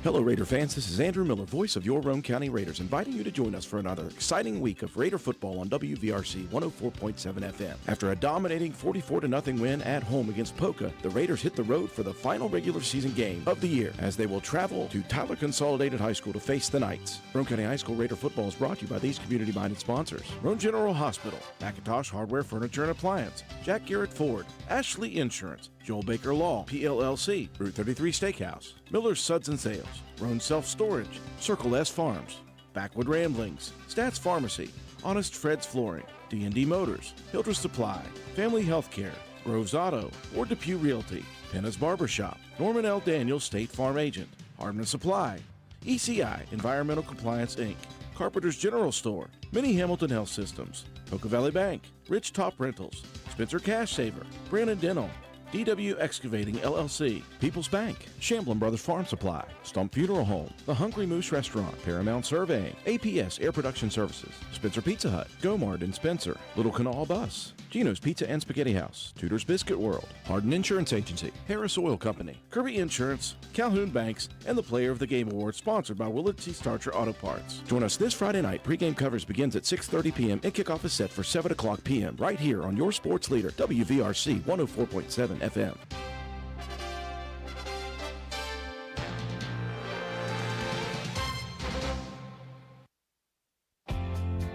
Hello, Raider fans. This is Andrew Miller, voice of your Roane County Raiders, inviting you to join us for another exciting week of Raider football on WVRC 104.7 FM. After a dominating 44-0 win at home against Poca, the Raiders hit the road for the final regular season game of the year as they will travel to Tyler Consolidated High School to face the Knights. Roane County High School Raider football is brought to you by these community-minded sponsors: Roane General Hospital, McIntosh Hardware, Furniture and Appliance, Jack Garrett Ford, Ashley Insurance, Joel Baker Law, PLLC, Route 33 Steakhouse, Miller's Suds and Sales, Roane Self-Storage, Circle S Farms, Backwood Ramblings, Stats Pharmacy, Honest Fred's Flooring, D&D Motors, Hildreth Supply, Family Healthcare, Groves Auto, Ward Depew Realty, Penna's Barbershop, Norman L. Daniels State Farm Agent, Hardman Supply, ECI Environmental Compliance Inc., Carpenter's General Store, Mini Hamilton Health Systems, Poca Valley Bank, Rich Top Rentals, Spencer Cash Saver, Brandon Dental, DW Excavating LLC, People's Bank, Shamblin Brothers Farm Supply, Stump Funeral Home, The Hungry Moose Restaurant, Paramount Surveying, APS Air Production Services, Spencer Pizza Hut, Gomard and Spencer, Little Canal Bus, Gino's Pizza and Spaghetti House, Tudor's Biscuit World, Hardin Insurance Agency, Harris Oil Company, Kirby Insurance, Calhoun Banks, and the Player of the Game Award, sponsored by Willard C. Starcher Auto Parts. Join us this Friday night. Pre-game coverage begins at 6:30 p.m. and kickoff is set for 7 o'clock p.m. right here on your sports leader, WVRC 104.7 FM.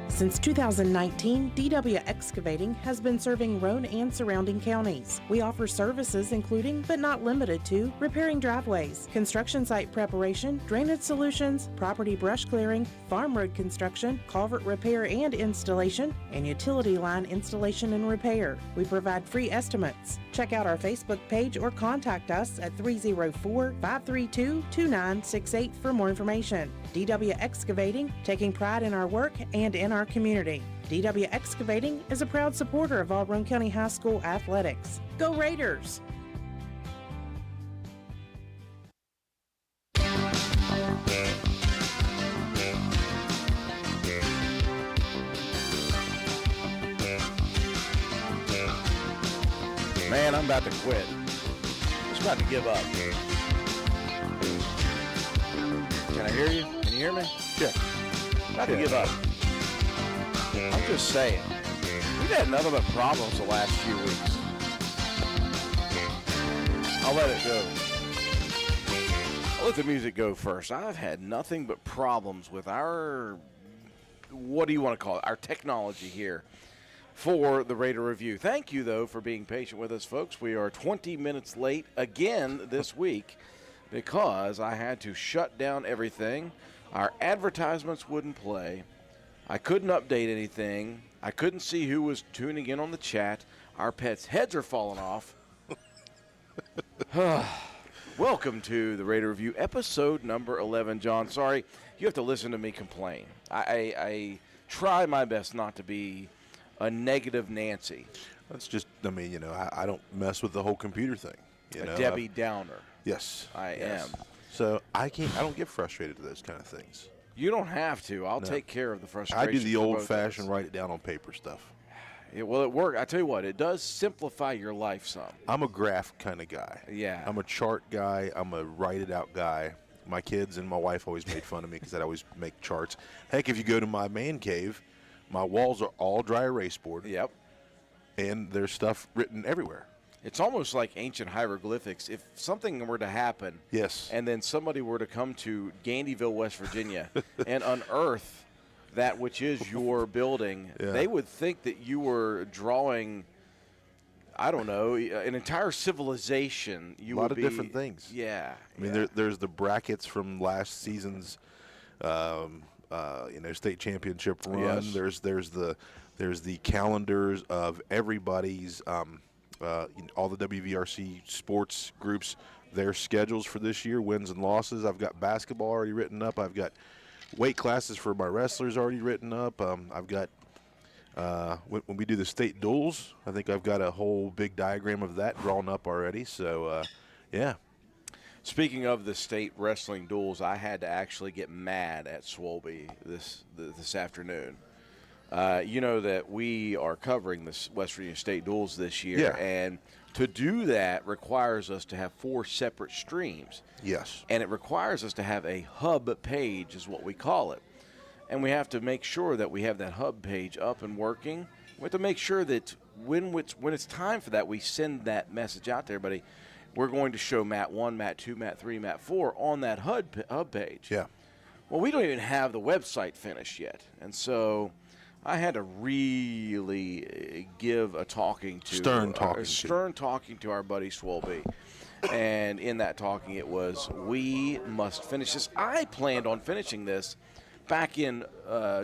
Since 2019, DW Excavating has been serving Roane and surrounding counties. We offer services including, but not limited to, repairing driveways, construction site preparation, drainage solutions, property brush clearing, farm road construction, culvert repair and installation, and utility line installation and repair. We provide free estimates. Check out our Facebook page or contact us at 304-532-2968 for more information. DW Excavating, taking pride in our work and in our community. DW Excavating is a proud supporter of all Roane County High School athletics. Go Raiders! Man, I'm about to quit. I'm just about to give up. Can I hear you? Can you hear me? Yeah. About to give up. I'm just saying. We've had nothing but problems the last few weeks. I'll let it go. I'll let the music go first. I've had nothing but problems with our, what do you want to call it, our technology here for the Raider Review. Thank you, though, for being patient with us, folks. We are 20 minutes late again this week because I had to shut down everything. Our advertisements wouldn't play. I couldn't update anything. I couldn't see who was tuning in on the chat. Our pets' heads are falling off. Welcome to the Raider Review, episode number 11. John, sorry, you have to listen to me complain. I try my best not to be a negative Nancy. That's just, I don't mess with the whole computer thing. Debbie Downer. Yes. I am. So I don't get frustrated with those kind of things. You don't have to. I'll take care of the frustration. I do the old-fashioned write it down on paper stuff. Yeah, well, it works. I tell you what, it does simplify your life some. I'm a graph kind of guy. Yeah. I'm a chart guy. I'm a write-it-out guy. My kids and my wife always made fun of me because I'd always make charts. Heck, if you go to my man cave, my walls are all dry erase board. Yep. And there's stuff written everywhere. It's almost like ancient hieroglyphics. If something were to happen, yes, and then somebody were to come to Gandyville, West Virginia, and unearth that which is your building, they would think that you were drawing, I don't know, an entire civilization. A lot of different things. Yeah. I mean, there's the brackets from last season's, state championship run. Yes. There's the calendars of everybody's. All the WVRC sports groups, their schedules for this year, wins and losses. I've got basketball already written up. I've got weight classes for my wrestlers already written up. I've got when we do the state duels, I think I've got a whole big diagram of that drawn up already. So, yeah. Speaking of the state wrestling duels, I had to actually get mad at Swolby this afternoon. You know that we are covering the West Virginia State duels this year, Yeah. and to do that requires us to have 4 separate streams. Yes. And it requires us to have a hub page is what we call it. And we have to make sure that we have that hub page up and working. We have to make sure that when it's time for that, we send that message out to everybody. We're going to show Mat 1, Mat 2, Mat 3, Mat 4 on that hub page. Yeah. Well, we don't even have the website finished yet. And so I had to really give a talking to Stern talking to our buddy Swolby. And in that talking, it was, we must finish this. I planned on finishing this back in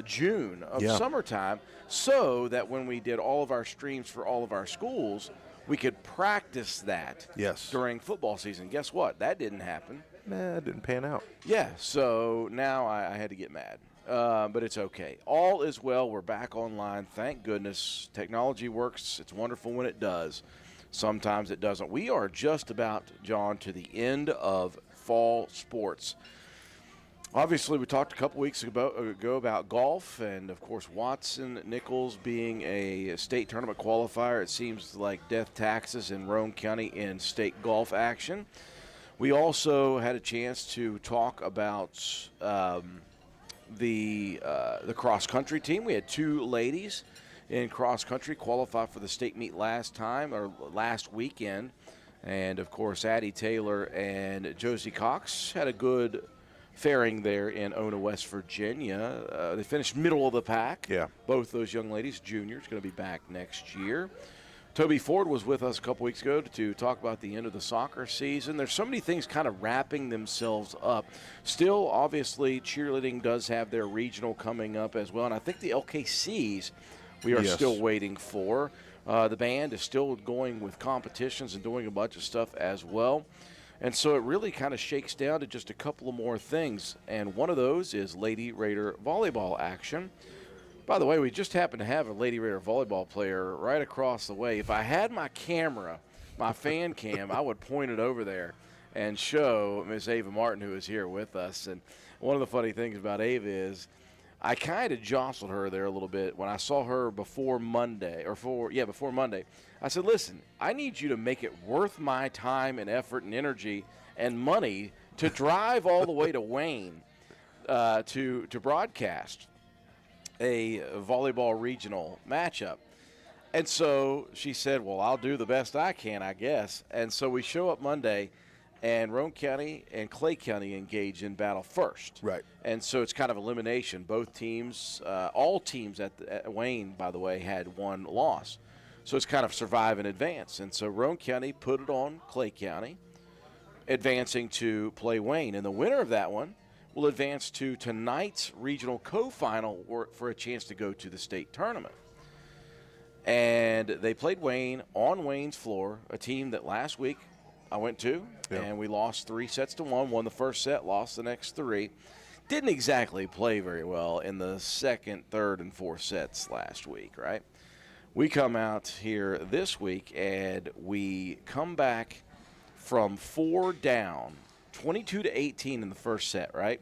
June of summertime, so that when we did all of our streams for all of our schools, we could practice that during football season. Guess what? That didn't happen. Nah, it didn't pan out. Yeah, so now I had to get mad. But it's okay. All is well. We're back online. Thank goodness. Technology works. It's wonderful when it does. Sometimes it doesn't. We are just about, John, to the end of fall sports. Obviously, we talked a couple weeks ago about golf, and, of course, Watson Nichols being a state tournament qualifier. It seems like death taxes in Roane County in state golf action. We also had a chance to talk about the cross-country team. We had 2 ladies in cross-country qualify for the state meet last weekend. And, of course, Addie Taylor and Josie Cox had a good faring there in Ona, West Virginia. They finished middle of the pack. Yeah. Both those young ladies, juniors, going to be back next year. Toby Ford was with us a couple weeks ago to talk about the end of the soccer season. There's so many things kind of wrapping themselves up. Still, obviously, cheerleading does have their regional coming up as well. And I think the LKCs we are still waiting for. The band is still going with competitions and doing a bunch of stuff as well. And so it really kind of shakes down to just a couple of more things. And one of those is Lady Raider volleyball action. By the way, we just happen to have a Lady Raider volleyball player right across the way. If I had my camera, my fan cam, I would point it over there and show Miss Ava Martin, who is here with us. And one of the funny things about Ava is I kind of jostled her there a little bit when I saw her before Monday. I said, listen, I need you to make it worth my time and effort and energy and money to drive all the way to Wayne to broadcast a volleyball regional matchup. And so she said, well, I'll do the best I can, I guess. And so we show up Monday, and Roane County and Clay County engage in battle first. Right. And so it's kind of elimination. Both teams, all teams at Wayne, by the way, had 1 loss. So it's kind of survive and advance. And so Roane County put it on Clay County, advancing to play Wayne. And the winner of that one will advance to tonight's regional co-final for a chance to go to the state tournament. And they played Wayne on Wayne's floor, a team that last week I went to, and we lost 3-1, won the first set, lost the next 3. Didn't exactly play very well in the second, third, and fourth sets last week, right? We come out here this week, and we come back from 4 down, 22-18 in the first set, right?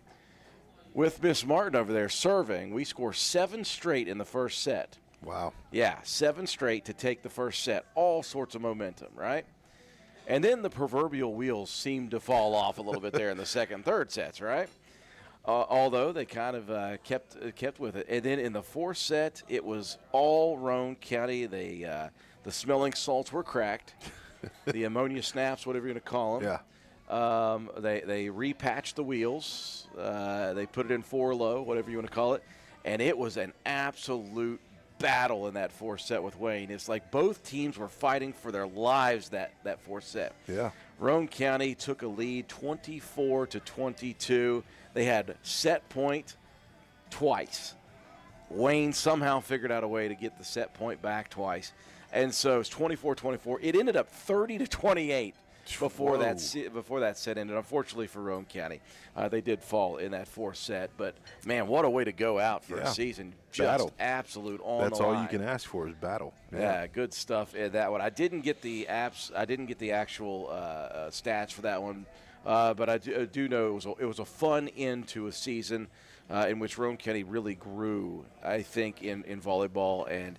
With Miss Martin over there serving, we score 7 straight in the first set. Wow. Yeah, 7 straight to take the first set. All sorts of momentum, right? And then the proverbial wheels seemed to fall off a little bit there in the second, third sets, right? Although they kind of kept with it. And then in the fourth set, it was all Roane County. The smelling salts were cracked. The ammonia snaps, whatever you're going to call them. Yeah. They repatched the wheels. They put it in 4 low, whatever you want to call it. And it was an absolute battle in that fourth set with Wayne. It's like both teams were fighting for their lives that fourth set. Yeah. Roane County took a lead 24-22. They had set point twice. Wayne somehow figured out a way to get the set point back twice. And so it's 24-24. It ended up 30-28 before that set ended. Unfortunately for Roane County, they did fall in that fourth set. But man, what a way to go out for a season! Just battle. Absolute on That's the line. all you can ask for is battle. Yeah, good stuff in that one. I didn't get the actual stats for that one, but I do know it was a fun end to a season. in which Roane County really grew, I think, in volleyball, and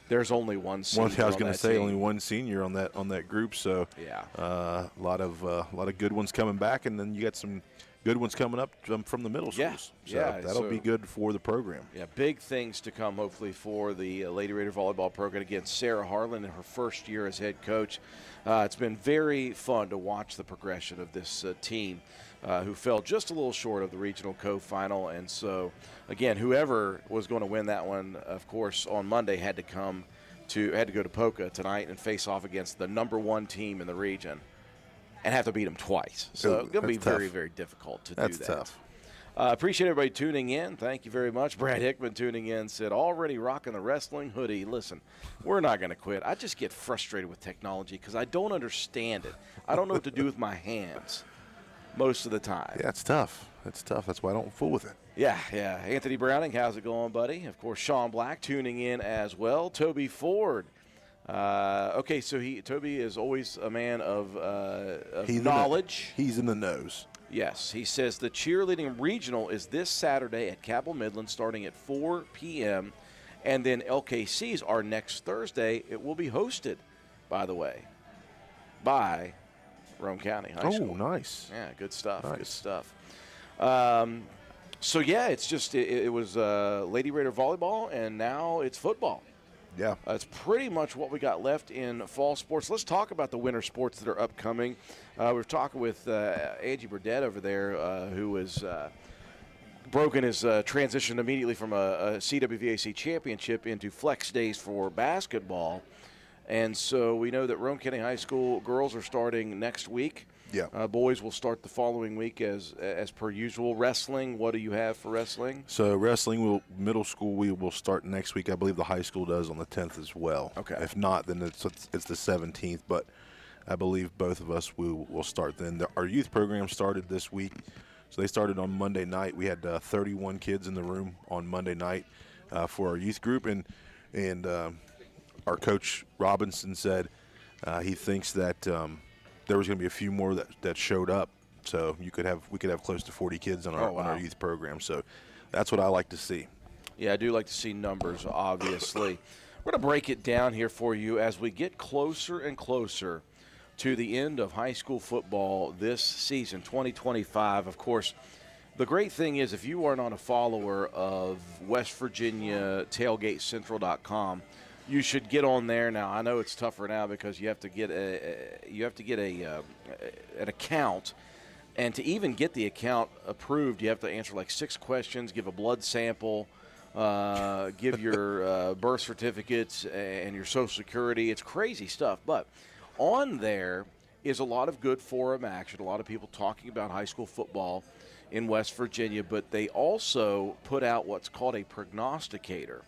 there's only one senior. I was going to say team. only one senior on that group, so yeah, a lot of good ones coming back, and then you got some good ones coming up from the middle schools. So that'll be good for the program. Yeah, big things to come hopefully for the Lady Raider volleyball program. Again, Sarah Harlan in her first year as head coach. It's been very fun to watch the progression of this team who fell just a little short of the regional co-final. And so, again, whoever was going to win that one, of course, on Monday had to go to Poca tonight and face off against the number one team in the region and have to beat them twice. So it's going to be very, very difficult to do that. That's tough. Appreciate everybody tuning in. Thank you very much. Brad Hickman tuning in said, already rocking the wrestling hoodie. Listen, we're not going to quit. I just get frustrated with technology because I don't understand it. I don't know what to do with my hands most of the time. Yeah, it's tough. It's tough. That's why I don't fool with it. Yeah. Anthony Browning, how's it going, buddy? Of course, Sean Black tuning in as well. Toby Ford. Okay, so Toby is always a man of knowledge. He's in the nose. Yes, he says the cheerleading regional is this Saturday at Cabell Midland starting at 4 p.m. And then LKCs are next Thursday. It will be hosted, by the way, by Roane County High School. Oh, nice. Yeah, good stuff. Nice. Good stuff. So, yeah, it's just it was Lady Raider volleyball, and now it's football. Yeah. That's pretty much what we got left in fall sports. Let's talk about the winter sports that are upcoming. We're talking with Angie Burdett over there, who has broken his transition immediately from a CWVAC championship into flex days for basketball. And so we know that Roane County High School girls are starting next week. Yeah. Boys will start the following week as per usual. Wrestling, what do you have for wrestling? So wrestling, middle school, we will start next week. I believe the high school does on the 10th as well. Okay. If not, then it's the 17th. But I believe both of us will start then. Our youth program started this week. So they started on Monday night. We had 31 kids in the room on Monday night for our youth group. And our coach Robinson said he thinks that there was going to be a few more that showed up. So we could have close to 40 kids on our youth program. So that's what I like to see. Yeah, I do like to see numbers, obviously. We're going to break it down here for you as we get closer and closer to the end of high school football this season, 2025. Of course, the great thing is if you are not a follower of West Virginia TailgateCentral.com, you should get on there now. I know it's tougher now because you have to get an account, and to even get the account approved, you have to answer like 6 questions, give a blood sample, give your birth certificates and your Social Security. It's crazy stuff, but on there is a lot of good forum action, a lot of people talking about high school football in West Virginia, but they also put out what's called a prognosticator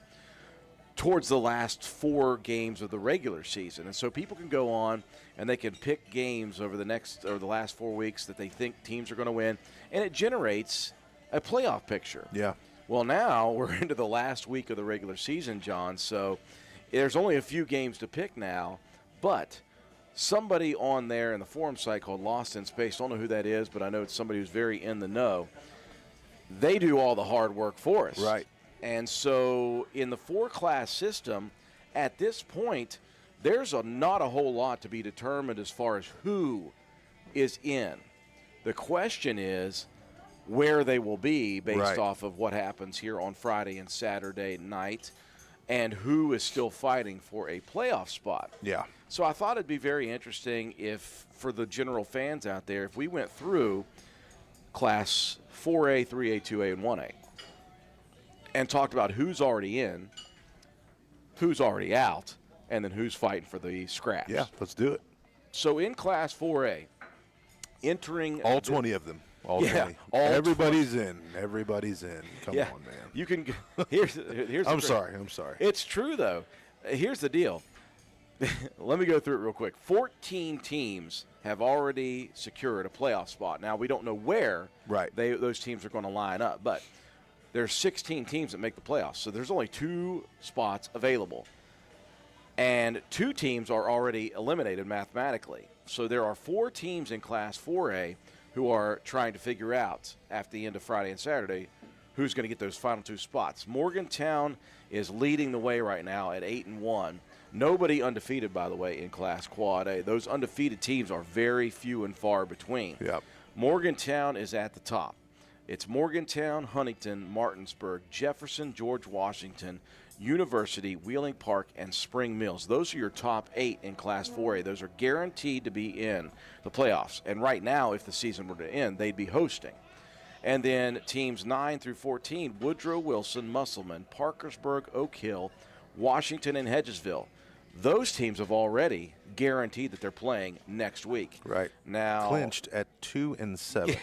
towards the last 4 games of the regular season. And so people can go on and they can pick games over the last 4 weeks that they think teams are going to win, and it generates a playoff picture. Yeah. Well, now we're into the last week of the regular season, John, so there's only a few games to pick now, but somebody on there in the forum site called Lost in Space, don't know who that is, but I know it's somebody who's very in the know. They do all the hard work for us. Right. And so in the 4-class system, at this point, there's not a whole lot to be determined as far as who is in. The question is where they will be based off of what happens here on Friday and Saturday night and who is still fighting for a playoff spot. Yeah. So I thought it'd be very interesting if, for the general fans out there, if we went through Class 4A, 3A, 2A, and 1A and talked about who's already in, who's already out, and then who's fighting for the scraps. Yeah, let's do it. So in Class 4A, entering all 20 of them. All 20. Everybody's in. Everybody's in. Come on, man. You can. Here's. I'm sorry. It's true though. Here's the deal. Let me go through it real quick. 14 teams have already secured a playoff spot. Now we don't know where those teams are going to line up, but there's 16 teams that make the playoffs, so there's only 2 spots available. And 2 teams are already eliminated mathematically. So there are 4 teams in Class 4A who are trying to figure out, after the end of Friday and Saturday, who's going to get those final 2 spots. Morgantown is leading the way right now at 8-1. Nobody undefeated, by the way, in Class Quad A. Those undefeated teams are very few and far between. Yep. Morgantown is at the top. It's Morgantown, Huntington, Martinsburg, Jefferson, George Washington, University, Wheeling Park, and Spring Mills. Those are your top 8 in Class 4A. Those are guaranteed to be in the playoffs. And right now, if the season were to end, they'd be hosting. And then teams 9 through 14, Woodrow Wilson, Musselman, Parkersburg, Oak Hill, Washington, and Hedgesville. Those teams have already guaranteed that they're playing next week. Right. Now, clinched at 2-7.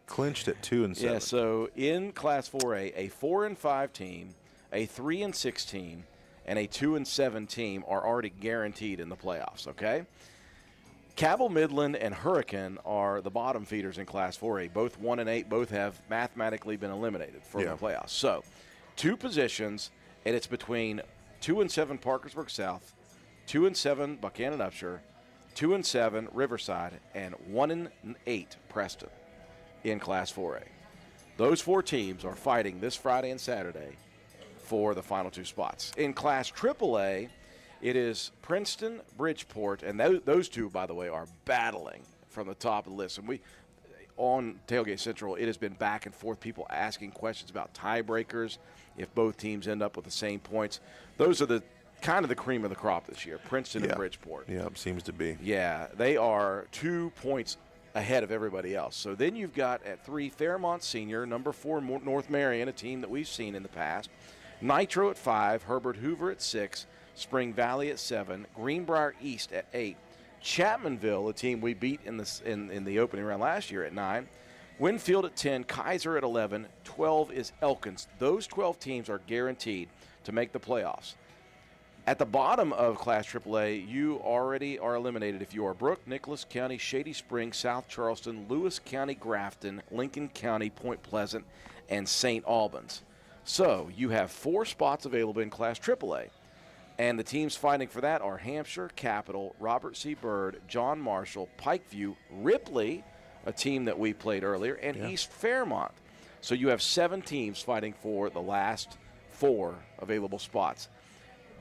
Clinched at 2-7. Yeah, so in Class 4A, a 4-5 team, a 3-6 team, and a 2-7 team are already guaranteed in the playoffs, okay? Cabell Midland and Hurricane are the bottom feeders in Class 4A. Both 1-8, both have mathematically been eliminated from the playoffs. So 2 positions, and it's between 2-7 Parkersburg South, 2-7 Buchanan Upshur, 2-7 Riverside, and 1-8 Preston in Class 4A. Those 4 teams are fighting this Friday and Saturday for the final 2 spots. In Class AAA, it is Princeton, Bridgeport, and those 2, by the way, are battling from the top of the list. And we, on Tailgate Central, it has been back and forth, people asking questions about tiebreakers if both teams end up with the same points. Those are the kind of the cream of the crop this year, Princeton and Bridgeport. Yeah, it seems to be. Yeah, they are 2 points ahead of everybody else. So then you've got at 3, Fairmont Senior, number 4, North Marion, a team that we've seen in the past. Nitro at 5, Herbert Hoover at 6, Spring Valley at 7, Greenbrier East at 8, Chapmanville, a team we beat in the opening round last year, at 9, Winfield at 10, Kaiser at 11, 12 is Elkins. Those 12 teams are guaranteed to make the playoffs. At the bottom of Class AAA, you already are eliminated if you are Brooke, Nicholas County, Shady Springs, South Charleston, Lewis County, Grafton, Lincoln County, Point Pleasant, and St. Albans. So you have 4 spots available in Class AAA. And the teams fighting for that are Hampshire, Capital, Robert C. Byrd, John Marshall, Pikeview, Ripley, a team that we played earlier, and East Fairmont. So you have 7 teams fighting for the last 4 available spots.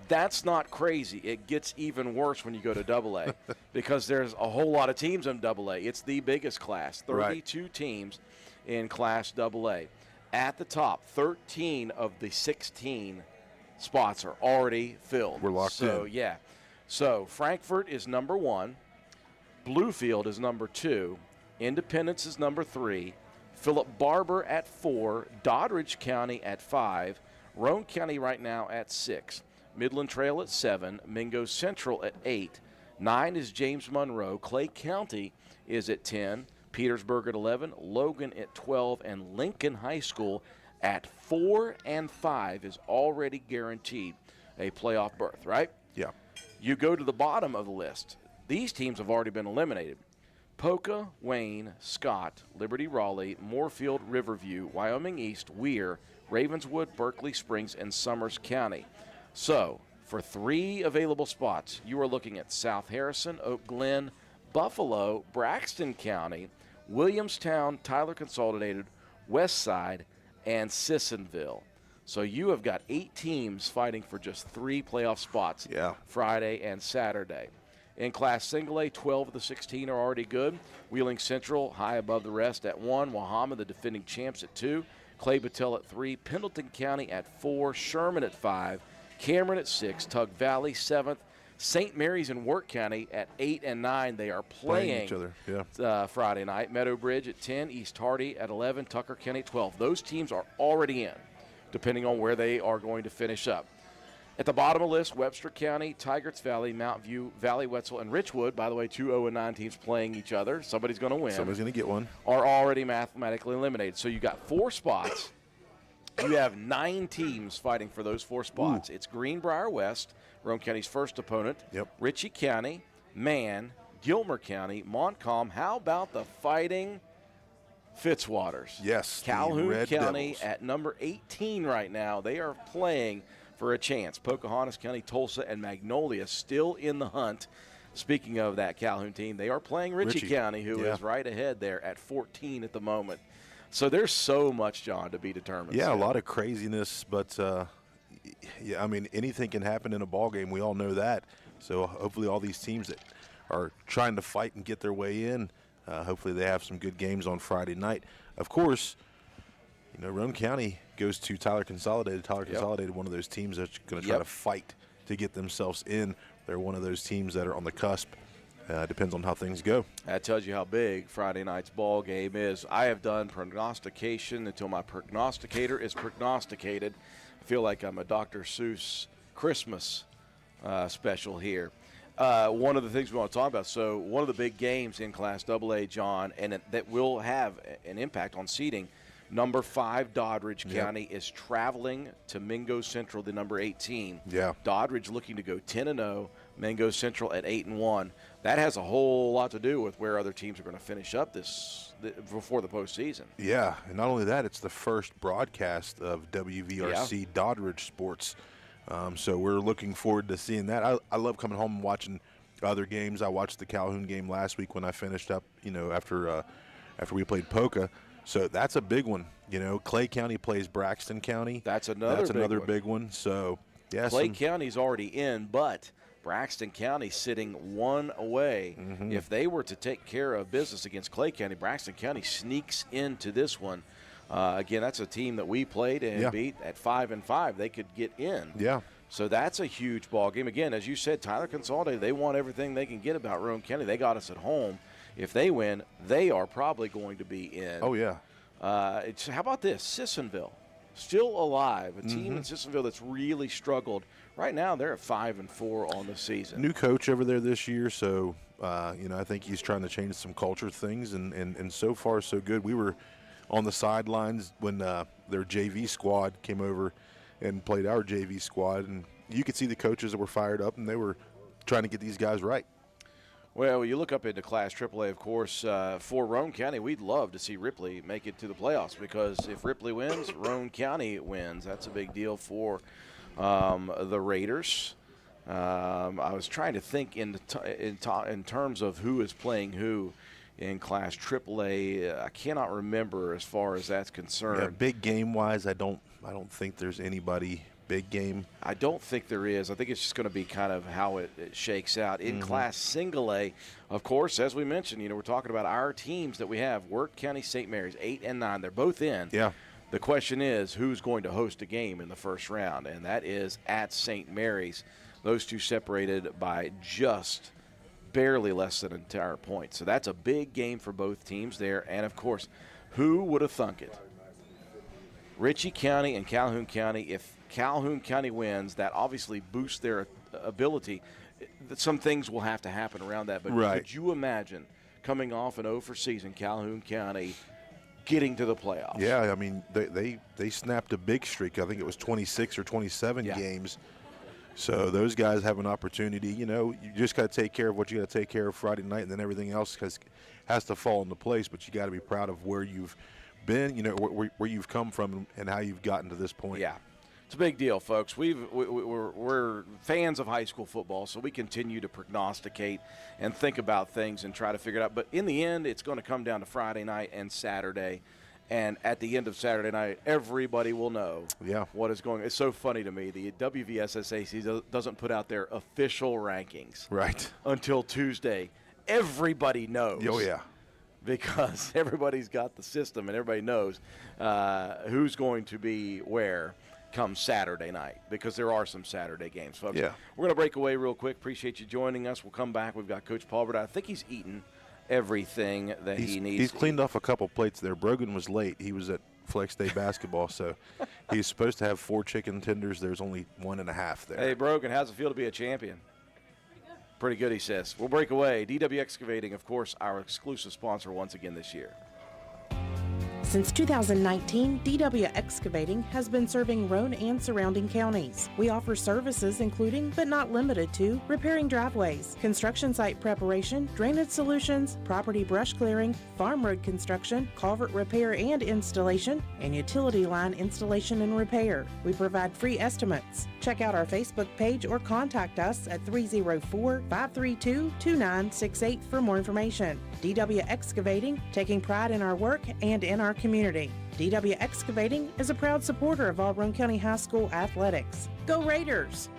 That's not crazy. It gets even worse when you go to AA because there's a whole lot of teams in AA. It's the biggest class, 32 teams in Class AA. At the top, 13 of the 16 spots are already filled. We're locked in. So, yeah. So, Frankfort is number 1. Bluefield is number 2. Independence is number 3. Philip Barber at 4. Doddridge County at 5. Roane County right now at 6. Midland Trail at 7. Mingo Central at 8. 9 is James Monroe. Clay County is at 10. Petersburg at 11. Logan at 12. And Lincoln High School at 4 and 5 is already guaranteed a playoff berth, right? Yeah. You go to the bottom of the list. These teams have already been eliminated. Poca, Wayne, Scott, Liberty Raleigh, Moorfield, Riverview, Wyoming East, Weir, Ravenswood, Berkeley Springs, and Summers County. So, for 3 available spots, you are looking at South Harrison, Oak Glen, Buffalo, Braxton County, Williamstown, Tyler Consolidated, Westside, and Sissonville. So you have got 8 teams fighting for just 3 playoff spots Friday and Saturday. In Class Single A, 12 of the 16 are already good. Wheeling Central high above the rest at 1. Wahama, the defending champs, at 2. Clay Battelle at 3. Pendleton County at 4. Sherman at 5. Cameron at 6. Tug Valley 7th. St. Mary's and Work County at 8 and 9. They are playing each other. Friday night. Meadow Bridge at 10. East Hardy at 11. Tucker County at 12. Those teams are already in, depending on where they are going to finish up. At the bottom of the list, Webster County, Tigers Valley, Mount View, Valley Wetzel, and Richwood, by the way, 2 0-9 teams playing each other. Somebody's going to win. Somebody's going to get one. Are already mathematically eliminated. So you got 4 spots. You have 9 teams fighting for those 4 spots. It's Greenbrier West, Roane County's first opponent. Ritchie County, Mann, Gilmer County, Montcalm. How about the Fighting Fitzwaters? Yes. Calhoun County at number 18 right now. They are playing for a chance. Pocahontas County, Tulsa, and Magnolia still in the hunt. Speaking of that Calhoun team, they are playing Ritchie County, who is right ahead there at 14 at the moment. So there's so much, John, to be determined. Yeah, still. a lot of craziness, but yeah, I mean, anything can happen in a ball game. We all know that. So hopefully all these teams that are trying to fight and get their way in, hopefully they have some good games on Friday night. Of course, you know, Roane County goes to Tyler Consolidated. Tyler Consolidated, one of those teams that's going to try to fight to get themselves in. They're one of those teams that are on the cusp. Depends on how things go. That tells you how big Friday night's ball game is. I have done prognostication until my prognosticator is prognosticated. I feel like I'm a Dr. Seuss Christmas special here. One of the things we want to talk about, so one of the big games in Class AA, John, and that will have an impact on seeding, number 5 Doddridge County is traveling to Mingo Central, the number 18. Yeah. Doddridge looking to go 10-0, Mingo Central at 8-1. That has a whole lot to do with where other teams are going to finish up before the postseason. Yeah, and not only that, it's the first broadcast of WVRC Doddridge Sports. So we're looking forward to seeing that. I love coming home and watching other games. I watched the Calhoun game last week when I finished up, you know, after we played Poca. So that's a big one. You know, Clay County plays Braxton County. That's another big one. So, yeah. Clay County's already in, but Braxton County sitting 1 away. Mm-hmm. If they were to take care of business against Clay County, Braxton County sneaks into this one. Again, that's a team that we played and beat at 5-5. They could get in. Yeah. So that's a huge ball game. Again, as you said, Tyler Consolidated, they want everything they can get about Roane County. They got us at home. If they win, they are probably going to be in. Oh, yeah. How about this? Sissonville, still alive. A team in Sissonville that's really struggled. Right now, they're at 5-4 on the season. New coach over there this year, so you know, I think he's trying to change some culture things, and so far so good. We were on the sidelines when their JV squad came over and played our JV squad, and you could see the coaches that were fired up, and they were trying to get these guys right. Well, you look up into Class AAA, of course, for Roane County, we'd love to see Ripley make it to the playoffs, because if Ripley wins, Roane County wins. That's a big deal for the Raiders. I was trying to think in terms of who is playing who in Class AAA. I cannot remember as far as that's concerned. Yeah, big game-wise, I don't think there's anybody big game. I don't think there is. I think it's just going to be kind of how it shakes out. In Class Single A, of course, as we mentioned, you know, we're talking about our teams that we have. Wirt County, St. Mary's, 8 and 9. They're both in. Yeah. The question is, who's going to host a game in the first round? And that is at St. Mary's. Those two separated by just barely less than an entire point. So that's a big game for both teams there. And, of course, who would have thunk it? Ritchie County and Calhoun County. If Calhoun County wins, that obviously boosts their ability. Some things will have to happen around that. But could you imagine coming off an 0 for season, Calhoun County getting to the playoffs? Yeah, I mean, they snapped a big streak. I think it was 26 or 27 games. So those guys have an opportunity. You know, you just got to take care of what you got to take care of Friday night, and then everything else has to fall into place. But you got to be proud of where you've been, you know, where you've come from and how you've gotten to this point. Yeah. It's a big deal, folks. We're fans of high school football, so we continue to prognosticate and think about things and try to figure it out. But in the end, it's going to come down to Friday night and Saturday. And at the end of Saturday night, everybody will know what is going on. It's so funny to me. The WVSSAC doesn't put out their official rankings until Tuesday. Everybody knows. Oh, yeah. Because everybody's got the system and everybody knows who's going to be where come Saturday night, because there are some Saturday games, folks. Yeah. We're going to break away real quick. Appreciate you joining us. We'll come back. We've got Coach Paul, but I think he's eaten everything that he needs. He's cleaned off a couple plates there. Brogan was late. He was at Flex Day basketball, so he's supposed to have 4 chicken tenders. There's only 1.5 there. Hey, Brogan, how's it feel to be a champion? Pretty good, he says. We'll break away. DW Excavating, of course, our exclusive sponsor once again this year. Since 2019, DW Excavating has been serving Roane and surrounding counties. We offer services including, but not limited to, repairing driveways, construction site preparation, drainage solutions, property brush clearing, farm road construction, culvert repair and installation, and utility line installation and repair. We provide free estimates. Check out our Facebook page or contact us at 304-532-2968 for more information. DW Excavating, taking pride in our work and in our community. DW Excavating is a proud supporter of all Roane County High School athletics. Go Raiders!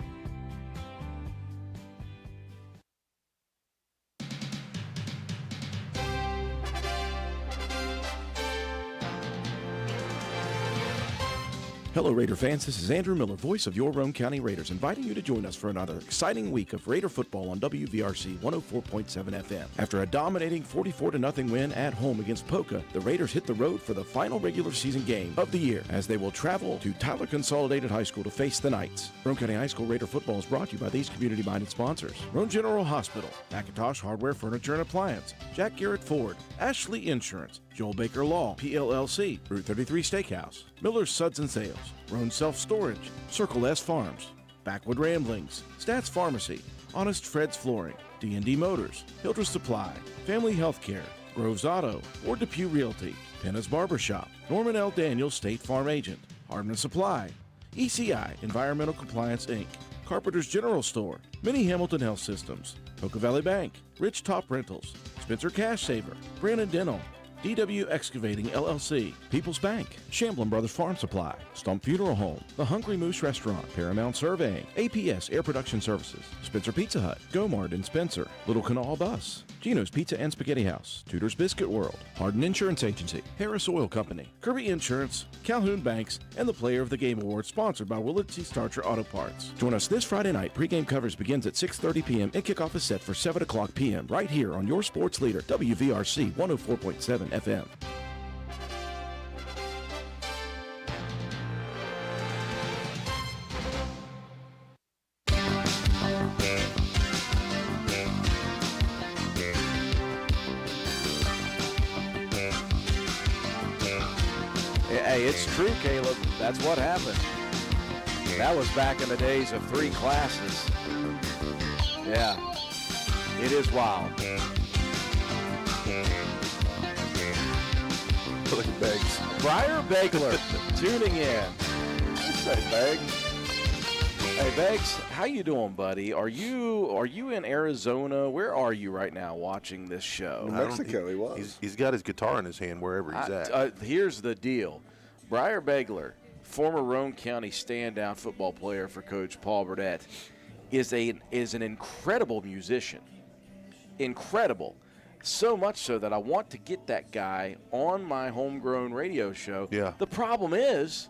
Hello, Raider fans. This is Andrew Miller, voice of your Roane County Raiders, inviting you to join us for another exciting week of Raider football on WVRC 104.7 FM. After a dominating 44-0 win at home against Poca, the Raiders hit the road for the final regular season game of the year as they will travel to Tyler Consolidated High School to face the Knights. Roane County High School Raider football is brought to you by these community-minded sponsors: Roane General Hospital, McIntosh Hardware, Furniture, and Appliance, Jack Garrett Ford, Ashley Insurance, Joel Baker Law, PLLC, Route 33 Steakhouse, Miller's Suds and Sales, Roane Self Storage, Circle S Farms, Backwood Ramblings, Stats Pharmacy, Honest Fred's Flooring, D&D Motors, Hildreth Supply, Family Healthcare, Groves Auto, Ward Depew Realty, Penna's Barbershop, Norman L. Daniels State Farm Agent, Hardman Supply, ECI Environmental Compliance Inc., Carpenter's General Store, Mini Hamilton Health Systems, Poca Valley Bank, Rich Top Rentals, Spencer Cash Saver, Brandon Dental, DW Excavating LLC, People's Bank, Shamblin Brothers Farm Supply, Stump Funeral Home, The Hungry Moose Restaurant, Paramount Surveying, APS Air Production Services, Spencer Pizza Hut, Gomard and Spencer, Little Canal Bus, Gino's Pizza and Spaghetti House, Tudor's Biscuit World, Hardin Insurance Agency, Harris Oil Company, Kirby Insurance, Calhoun Banks, and the Player of the Game Award sponsored by Willard C. Starcher Auto Parts. Join us this Friday night. Pre-game coverage begins at 6:30 p.m. and kickoff is set for 7 o'clock p.m. right here on your sports leader, WVRC 104.7 FM. Hey, it's true, Caleb. That's what happened. That was back in the days of 3 classes. Yeah, it is wild. Look at Beggs. Briar Begler tuning in. Hey, Beg. Hey, Beggs, how you doing, buddy? Are you in Arizona? Where are you right now watching this show? New Mexico, he was. He's got his guitar in his hand wherever he's at. Here's the deal. Briar Begler, former Roane County stand-down football player for Coach Paul Burdett, is an incredible musician. Incredible. So much so that I want to get that guy on my homegrown radio show. Yeah. The problem is,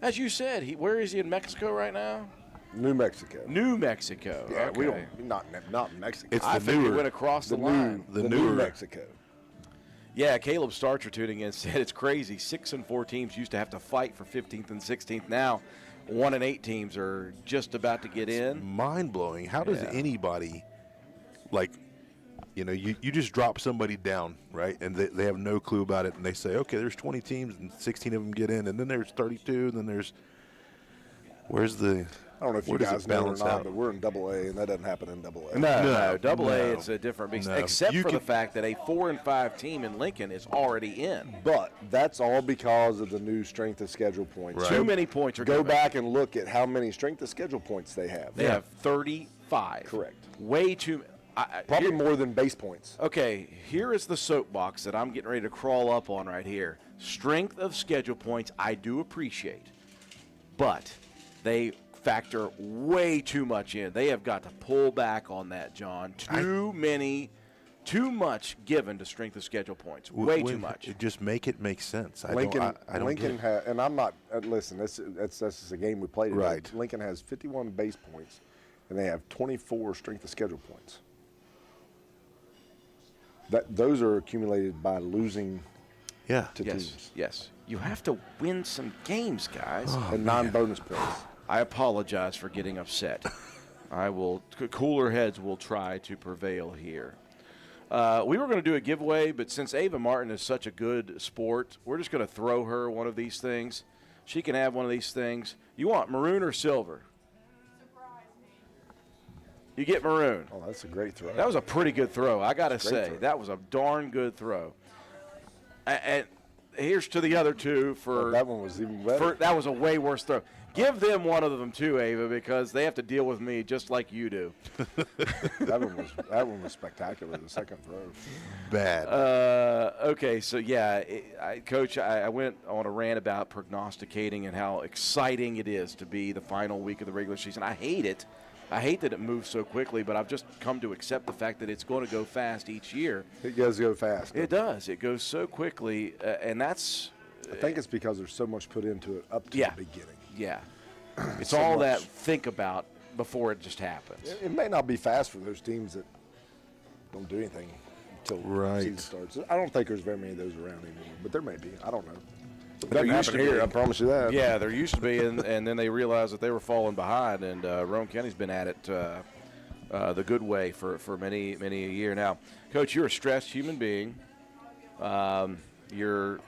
as you said, where is he in Mexico right now? New Mexico. New Mexico. Yeah, okay. we don't not Mexico. It's I the think we newer- went across the the line. new, The the newer- New Mexico. Yeah, Caleb Starcher tuning in said it's crazy. 6 and 4 teams used to have to fight for 15th and 16th. Now, 1 and 8 teams are just about to get in. Mind-blowing. How does Yeah. anybody, like, you just drop somebody down, right, and they have no clue about it, and they say, okay, there's 20 teams, and 16 of them get in, and then there's 32, and then there's – where's the – I don't know if you where does guys it know or balance not, out? but we're in AA, and that doesn't happen in AA. No, Double A, no. it's a different beast. No. Except You for the can- fact that a 4 and 5 team in Lincoln is already in. But that's all because of the new strength of schedule points. Right. Too many points are Go given. back and look at how many strength of schedule points they have. They have 35. Correct. Way too. Probably more than base points. Okay, here is the soapbox that I'm getting ready to crawl up on right here. Strength of schedule points, I do appreciate, but they factor way too much in. They have got to pull back on that, John. Too much given to strength of schedule points. Way too much. Just make it make sense. Lincoln, I don't Lincoln get it. and I'm not. Listen, that's just a game we played. Today. Right. Lincoln has 51 base points, and they have 24 strength of schedule points. Those are accumulated by losing Yeah. to Yes, teams yes. You have to win some games, guys. and non-bonus points. I apologize for getting upset. Cooler heads will try to prevail here. We were going to do a giveaway, but since Ava Martin is such a good sport, we're just going to throw her one of these things. She can have one of these things. You want maroon or silver? You get maroon. Oh, that's a great throw. That was a pretty good throw, I got to Great say. throw. That was a darn good throw. And here's to the other two for that one was even better. that was a way worse throw. Give them one of them too, Ava, because they have to deal with me just like you do. That one was spectacular. The second throw. Bad. Okay, so yeah, Coach, I went on a rant about prognosticating and how exciting it is to be the final week of the regular season. I hate it. I hate that it moves so quickly, but I've just come to accept the fact that it's going to go fast each year. It does go fast. It does. It goes so quickly, and that's. I think it's because there's so much put into it up to Yeah. the beginning. Yeah. It's So all much. that think about before it just happens. It may not be fast for those teams that don't do anything until Right. the season starts. I don't think there's very many of those around anymore, but there may be. I don't know. It There doesn't used happen to here, be. I promise you that. Yeah, there used to be, and then they realized that they were falling behind, and Roane County's been at it the good way for many a year now. Coach, you're a stressed human being. You're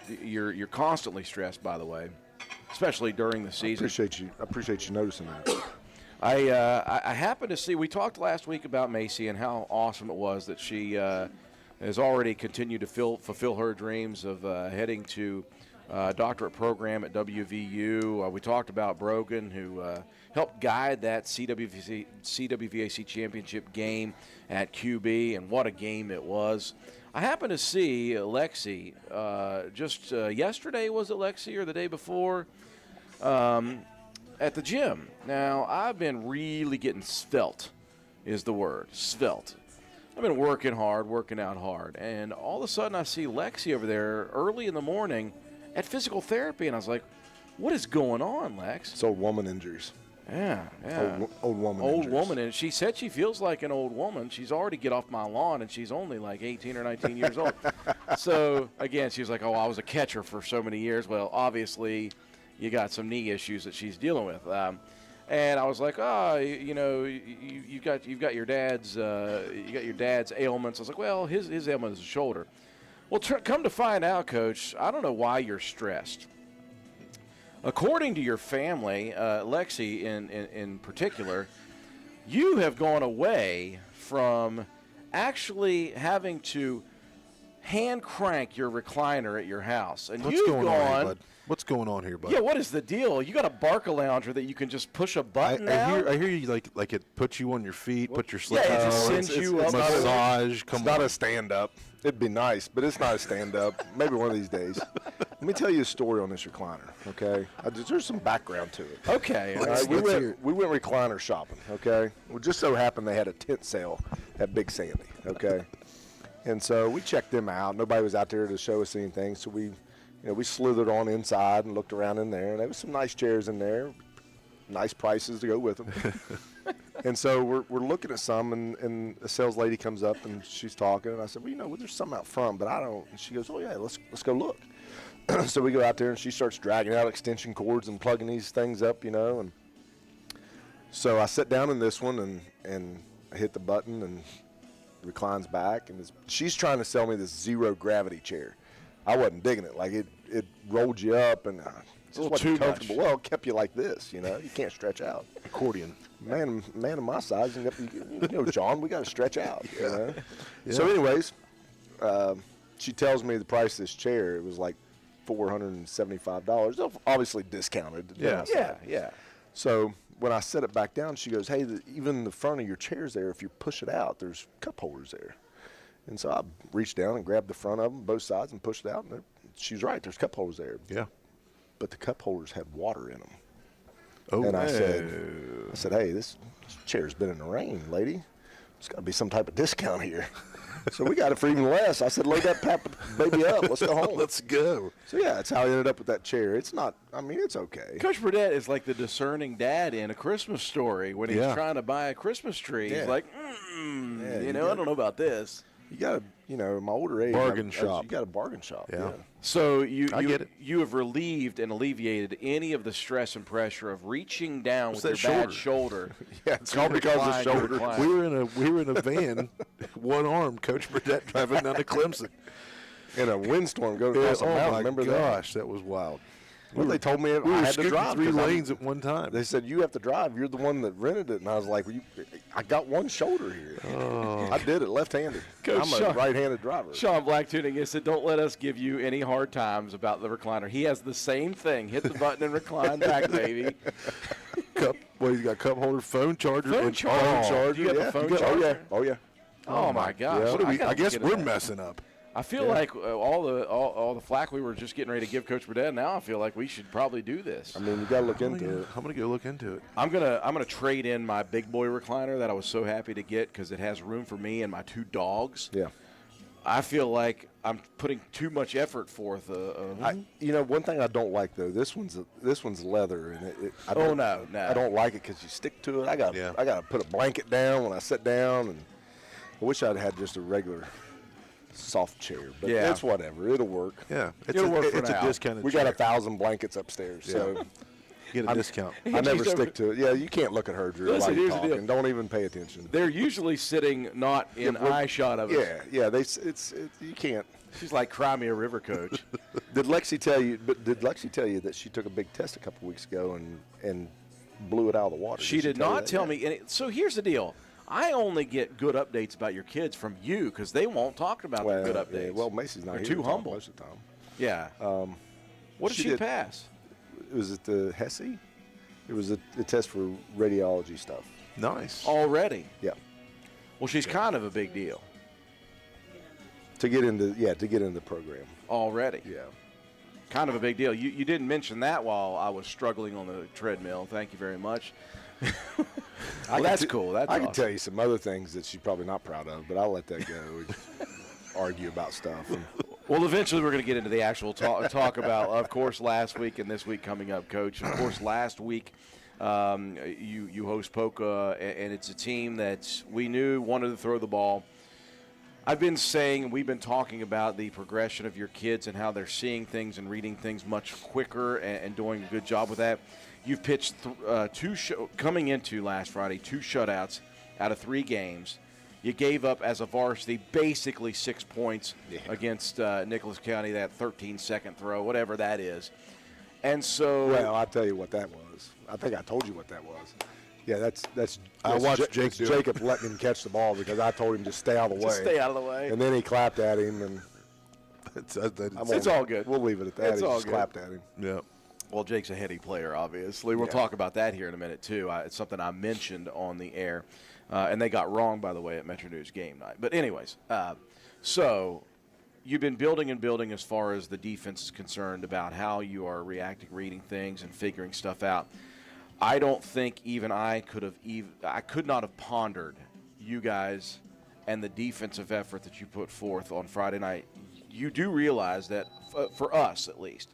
constantly stressed, by the way, especially during the I season. appreciate you noticing that. I happened to see. We talked last week about Macy and how awesome it was that she has already continued to fulfill her dreams of heading to doctorate program at WVU. We talked about Brogan, who helped guide that CWVAC championship game at QB, and what a game it was. I happened to see Lexi just yesterday, was it Lexi, or the day before, at the gym. Now, I've been really getting svelte, is the word, svelte. I've been working out hard, and all of a sudden I see Lexi over there early in the morning at physical therapy, and I was like, what is going on, Lex? It's old woman injuries. Yeah. Old woman Old injuries. woman, and she said she feels like an old woman. She's already get off my lawn, and she's only like 18 or 19 years old. So, again, she was like, I was a catcher for so many years. Well, obviously, you got some knee issues that she's dealing with. And I was like, you've got your dad's ailments. I was like, well, his ailment is the shoulder. Well, come to find out, Coach, I don't know why you're stressed. According to your family, Lexi in particular, you have gone away from actually having to hand crank your recliner at your house, and What's you've going on here, gone. bud? What's going on here, bud? Yeah, what is the deal? You got a Barcalounger that you can just push a button now? I hear you like it puts you on your feet, put your slip Yeah, it just on, sends you up. massage. It's not a stand-up. It'd be nice, but it's not a stand-up. Maybe one of these days. Let me tell you a story on this recliner, okay? There's some background to it. Okay. All right, we went recliner shopping, okay? Well, just so happened they had a tent sale at Big Sandy, okay? And so we checked them out. Nobody was out there to show us anything, so we slithered on inside and looked around in there, and there was some nice chairs in there, nice prices to go with them. And so we're looking at some, and a sales lady comes up, and she's talking, and I said, well, there's some out front, but I don't. And she goes, oh, yeah, let's go look. So we go out there, and she starts dragging out extension cords and plugging these things up, and so I sit down in this one, and I hit the button, and it reclines back, and she's trying to sell me this zero gravity chair. I wasn't digging it. Like, it rolled you up, and it just wasn't comfortable. Well, it kept you like this, you can't stretch out. accordion. Man of my size, John, we got to stretch out. Yeah. So, anyways, she tells me the price of this chair. It was like $475. Obviously discounted. Yeah. So when I set it back down, she goes, "Hey, even the front of your chair's there. If you push it out, there's cup holders there." And so I reached down and grabbed the front of them, both sides, and pushed it out. And she's right. There's cup holders there. Yeah. But the cup holders had water in them. Oh. And I said, hey, this chair's been in the rain, lady. There's got to be some type of discount here. So we got it for even less. I said, load that baby up. Let's go home. Let's go. So, yeah, that's how I ended up with that chair. It's not, it's okay. Coach Burdett is like the discerning dad in A Christmas Story when he's trying to buy a Christmas tree. Yeah. He's like, I don't know about this. You got to, my older age. Bargain shop. You got a bargain shop. Yeah. So I get it. you have relieved and alleviated any of the stress and pressure of reaching down with What's your that bad shoulder. Yeah, it's all because of the shoulder. We were in a van, one arm, Coach Burdett driving down to Clemson. In a windstorm going across the mountain. Oh, my Remember gosh, that was wild. Well, they told me We I were had to scooting drive. 3 'cause lanes at one time. They said, you have to drive. You're the one that rented it. And I was like, well, I got one shoulder here. I did it left-handed. Coach I'm a Sean- right-handed driver. Sean Black tuning in said, don't let us give you any hard times about the recliner. He has the same thing. Hit the button and recline back, baby. He's got cup holder, phone charger, Phone and charger. phone charger. Do you have a yeah. phone Oh, charger? yeah. Oh, yeah. Oh, my gosh. Yeah. What do we, gotta I guess get into we're that. messing up. I feel like all the flack we were just getting ready to give Coach Burdett, now I feel like we should probably do this. I mean, you got to look into it. I'm gonna go look into it. I'm gonna trade in my big boy recliner that I was so happy to get because it has room for me and my 2 dogs. Yeah. I feel like I'm putting too much effort forth. One thing I don't like though, this one's leather, and I Oh, don't, no. I don't like it because you stick to it. I got Yeah. to put a blanket down when I sit down, and I wish I'd had just a regular soft chair, but Yeah. it's whatever. It'll work. Yeah, It'll work for it's now. a discounted. We got 1,000 blankets upstairs, so get a discount. I never She's over- stick to it. Yeah, you can't look at her, Drew. Listen, while you're here's the deal. talking. Don't even pay attention. They're usually sitting not in eye shot of us. Yeah. You can't. She's like Crimea River coach. Did Lexi tell you that she took a big test a couple weeks ago and blew it out of the water? She did tell you not that? tell me. So here's the deal. I only get good updates about your kids from you because they won't talk about the good updates. Yeah, well, Macy's not They're here too to talk humble. most of the time. Yeah. What did she she did- pass? Was it the HESI? It was a test for radiology stuff. Nice. Already. Yeah. Well, she's kind of a big deal To get into the program. already. Yeah. Kind of a big deal. You didn't mention that while I was struggling on the treadmill. Thank you very much. Well, that's cool. That's I can awesome. tell you some other things that she's probably not proud of, but I'll let that go. We argue about stuff. Well, eventually we're going to get into the actual talk about, of course, last week and this week coming up, Coach. Of course, last week you host Poca, and it's a team that we knew wanted to throw the ball. I've been saying, we've been talking about the progression of your kids and how they're seeing things and reading things much quicker and doing a good job with that. You've pitched coming into last Friday, 2 shutouts out of 3 games. You gave up as a varsity basically 6 points against Nicholas County, that 13-second throw, whatever that is. And so, Well, I'll tell you what that was. I think I told you what that was. Yeah, that's I watched Jake do it. Jacob letting him catch the ball because I told him to stay out of the way. just stay out of the way. And then he clapped at him, and It's all good. We'll leave it at that. It's He all just good. clapped at him. Yeah. Well, Jake's a heady player, obviously. We'll Yeah. talk about that here in a minute, too. It's something I mentioned on the air. And they got wrong, by the way, at Metro News Game Night. But anyways, so you've been building and building as far as the defense is concerned about how you are reacting, reading things, and figuring stuff out. I don't think even I could not have pondered you guys and the defensive effort that you put forth on Friday night. You do realize that, for us at least,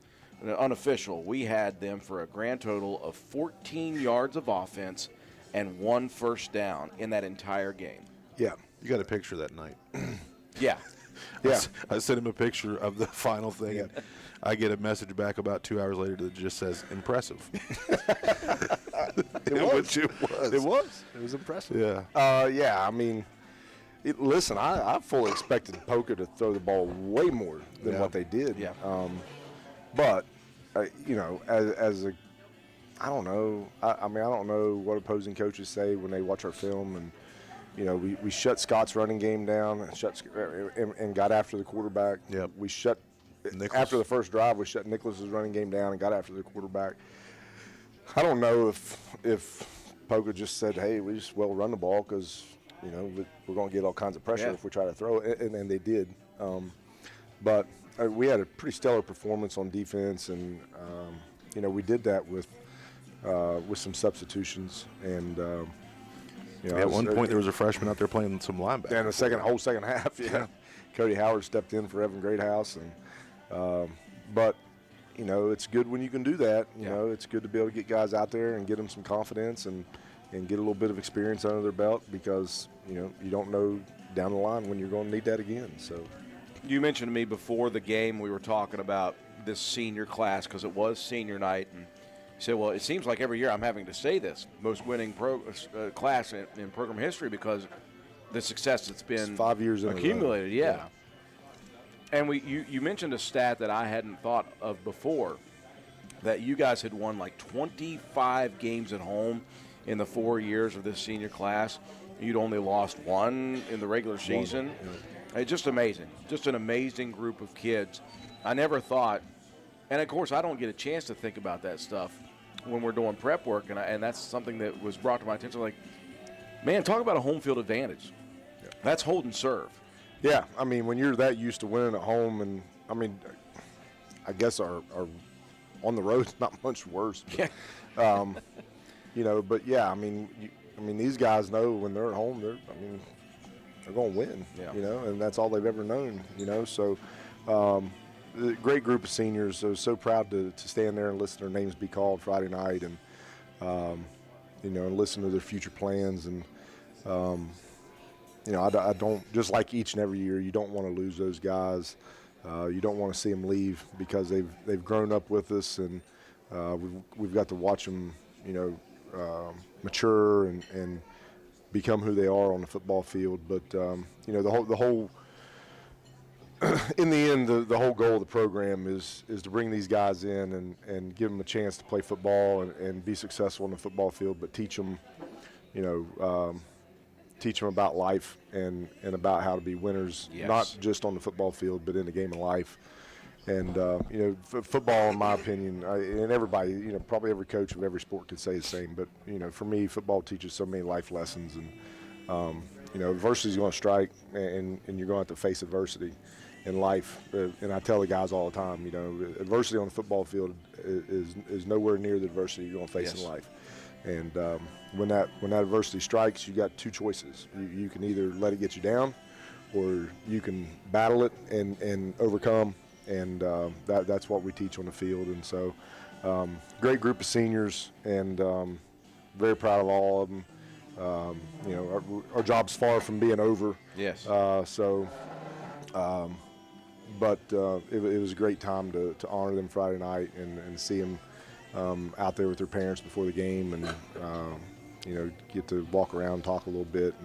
unofficial, we had them for a grand total of 14 yards of offense and 1 first down in that entire game. Yeah. You got a picture that night. Yeah. Yeah. I sent him a picture of the final thing. Yeah. And I get a message back about 2 hours later that just says impressive. It was. It was. It was. It was impressive. Yeah. Yeah, I mean, listen, I fully expected Poca to throw the ball way more than Yeah. what they did. Yeah. But, as a, I don't know. I mean, I don't know what opposing coaches say when they watch our film. And, we shut Scott's running game down and got after the quarterback. Yep. We shut, Nicholas. after the first drive, we shut Nicholas's running game down and got after the quarterback. I don't know if Poca just said, hey, we just run the ball because, we're going to get all kinds of pressure Yeah. if we try to throw it, and they did. But we had a pretty stellar performance on defense, and, we did that with some substitutions. And, At one point, there was a freshman out there playing some linebacker. and the whole second half, yeah. Cody Howard stepped in for Evan Greathouse, and but it's good when you can do that. It's good to be able to get guys out there and get them some confidence and get a little bit of experience under their belt because you don't know down the line when you're going to need that again. So You mentioned to me before the game we were talking about this senior class because it was senior night, and you said, well, it seems like every year I'm having to say this, most winning class in program history because the success that's been it's 5 years in a row. accumulated. Yeah. And you mentioned a stat that I hadn't thought of before. that you guys had won like 25 games at home in the 4 years of this senior class. You'd only lost one in the regular season. It's just amazing. Just an amazing group of kids. I never thought, and of course I don't get a chance to think about that stuff when we're doing prep work, and that's something that was brought to my attention. Like, man, talk about a home field advantage. Yeah. That's hold and serve. Yeah, I mean, when you're that used to winning at home, and I mean, I guess our on the road's not much worse. But, yeah. You know, but yeah, I mean, these guys know when they're at home, they're going to win. Yeah. You know, and that's all they've ever known. You know, so a great group of seniors. I was so proud to stand there and listen to their names be called Friday night, and you know, and listen to their future plans. And you know, I don't, just like each and every year, you don't want to lose those guys. You don't want to see them leave because they've grown up with us, and we've got to watch them, you know, mature and become who they are on the football field. But you know, the whole in the end, the whole goal of the program is to bring these guys in and give them a chance to play football and be successful on the football field, but teach them, you know, teach them about life and about how to be winners, yes. Not just on the football field, but in the game of life. And, you know, football, in my opinion, and everybody, you know, probably every coach of every sport could say the same, but, you know, for me, football teaches so many life lessons. And, you know, adversity is going to strike, and you're going to have to face adversity in life. And I tell the guys all the time, you know, adversity on the football field is nowhere near the adversity you're going to face yes. in life. And when that adversity strikes, you got two choices. You can either let it get you down, or you can battle it and overcome. And that's what we teach on the field. And so, great group of seniors, and very proud of all of them. You know, our job's far from being over. Yes. But it was a great time to honor them Friday night and see them out there with their parents before the game, and you know, get to walk around, talk a little bit,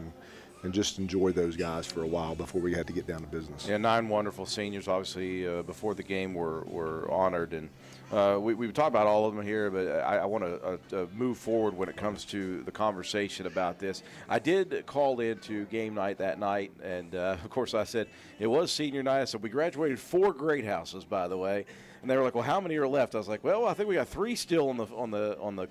and just enjoy those guys for a while before we had to get down to business. Yeah, 9 wonderful seniors, obviously, before the game were honored. And we've talked about all of them here, but I want to move forward when it comes to the conversation about this. I did call into game night that night, and, of course, I said it was senior night. So we graduated 4 great houses, by the way. And they were like, "Well, how many are left?" I was like, "Well, I think we got 3 still on the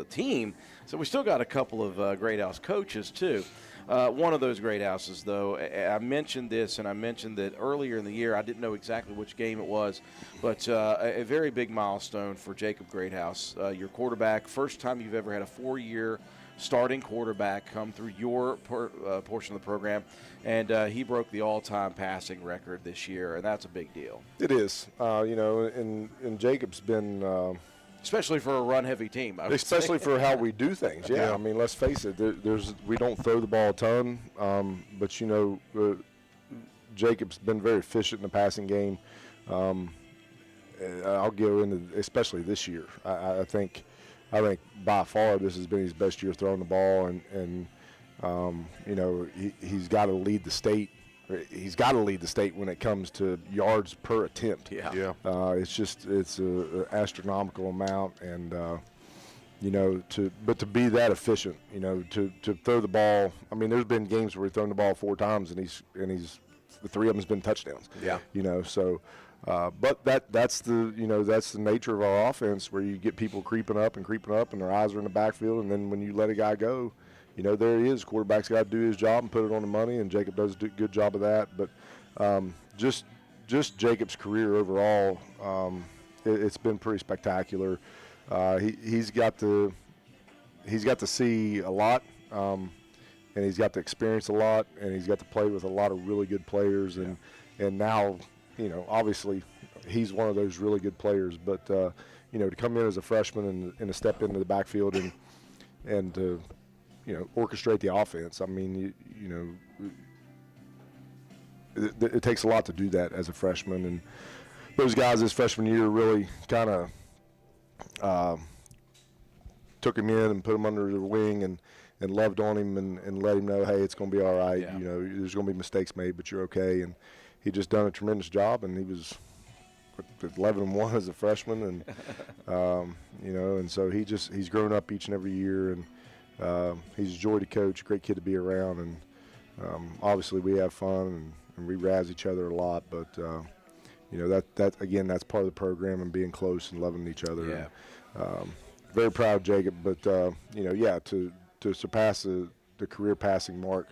team, so we still got a couple of great house coaches too." One of those great houses, though, I mentioned this, and I mentioned that earlier in the year. I didn't know exactly which game it was, but a very big milestone for Jacob Greathouse, your quarterback. First time you've ever had a 4-year starting quarterback come through your portion of the program, and he broke the all-time passing record this year, and that's a big deal. It is, you know, and Jacob's been, especially for a run-heavy team. Especially for how we do things. Yeah, I mean, let's face it. We don't throw the ball a ton, but you know, Jacob's been very efficient in the passing game. I'll go into, especially this year. I think by far this has been his best year throwing the ball, and you know, he's got to lead the state. He's got to lead the state when it comes to yards per attempt. Yeah. It's an astronomical amount, and you know, to be that efficient, you know, to throw the ball. I mean, there's been games where he's thrown the ball 4 times, and he's the 3 of them has been touchdowns. Yeah. You know, so. But that's the nature of our offense, where you get people creeping up, and their eyes are in the backfield, and then when you let a guy go, you know, there he is. Quarterback's got to do his job and put it on the money, and Jacob does a good job of that. But just Jacob's career overall, it's been pretty spectacular. He's got to see a lot, and he's got to experience a lot, and he's got to play with a lot of really good players, and now, you know, obviously he's one of those really good players. But you know, to come in as a freshman and to step into the backfield and to, you know, orchestrate the offense. I mean, you know, it takes a lot to do that as a freshman, and those guys this freshman year really kind of took him in and put him under their wing and loved on him and let him know, hey, it's going to be all right. Yeah. You know, there's going to be mistakes made, but you're okay. And he just done a tremendous job, and he was 11-1 as a freshman, and and so he's grown up each and every year, and he's a joy to coach, great kid to be around, and obviously we have fun and we razz each other a lot, but that again, that's part of the program and being close and loving each other. Yeah. And, very proud of Jacob, but to surpass the career passing mark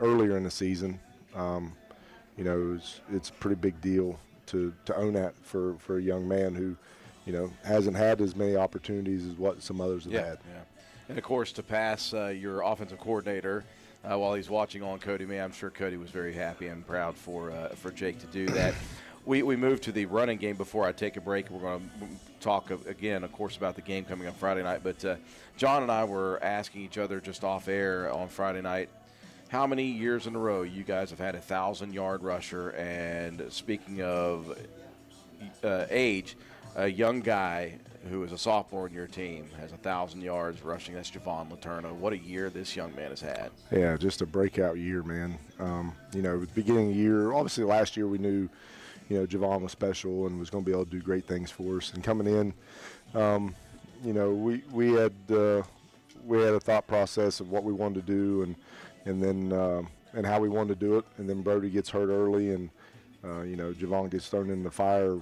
earlier in the season, it's a pretty big deal to own that for a young man who, hasn't had as many opportunities as what some others have had. Yeah. And of course, to pass your offensive coordinator while he's watching on Cody May, I'm sure Cody was very happy and proud for Jake to do that. We moved to the running game before I take a break. We're going to talk again, of course, about the game coming on Friday night. But John and I were asking each other just off air on Friday night, how many years in a row you guys have had a 1,000-yard rusher? And speaking of age, a young guy who is a sophomore in your team has 1,000 yards rushing. That's Javon Laterna. What a year this young man has had. Yeah, just a breakout year, man. Beginning of the year, obviously last year we knew, Javon was special and was going to be able to do great things for us. And coming in, we had a thought process of what we wanted to do and then how we wanted to do it. And then Brody gets hurt early, and Javon gets thrown in the fire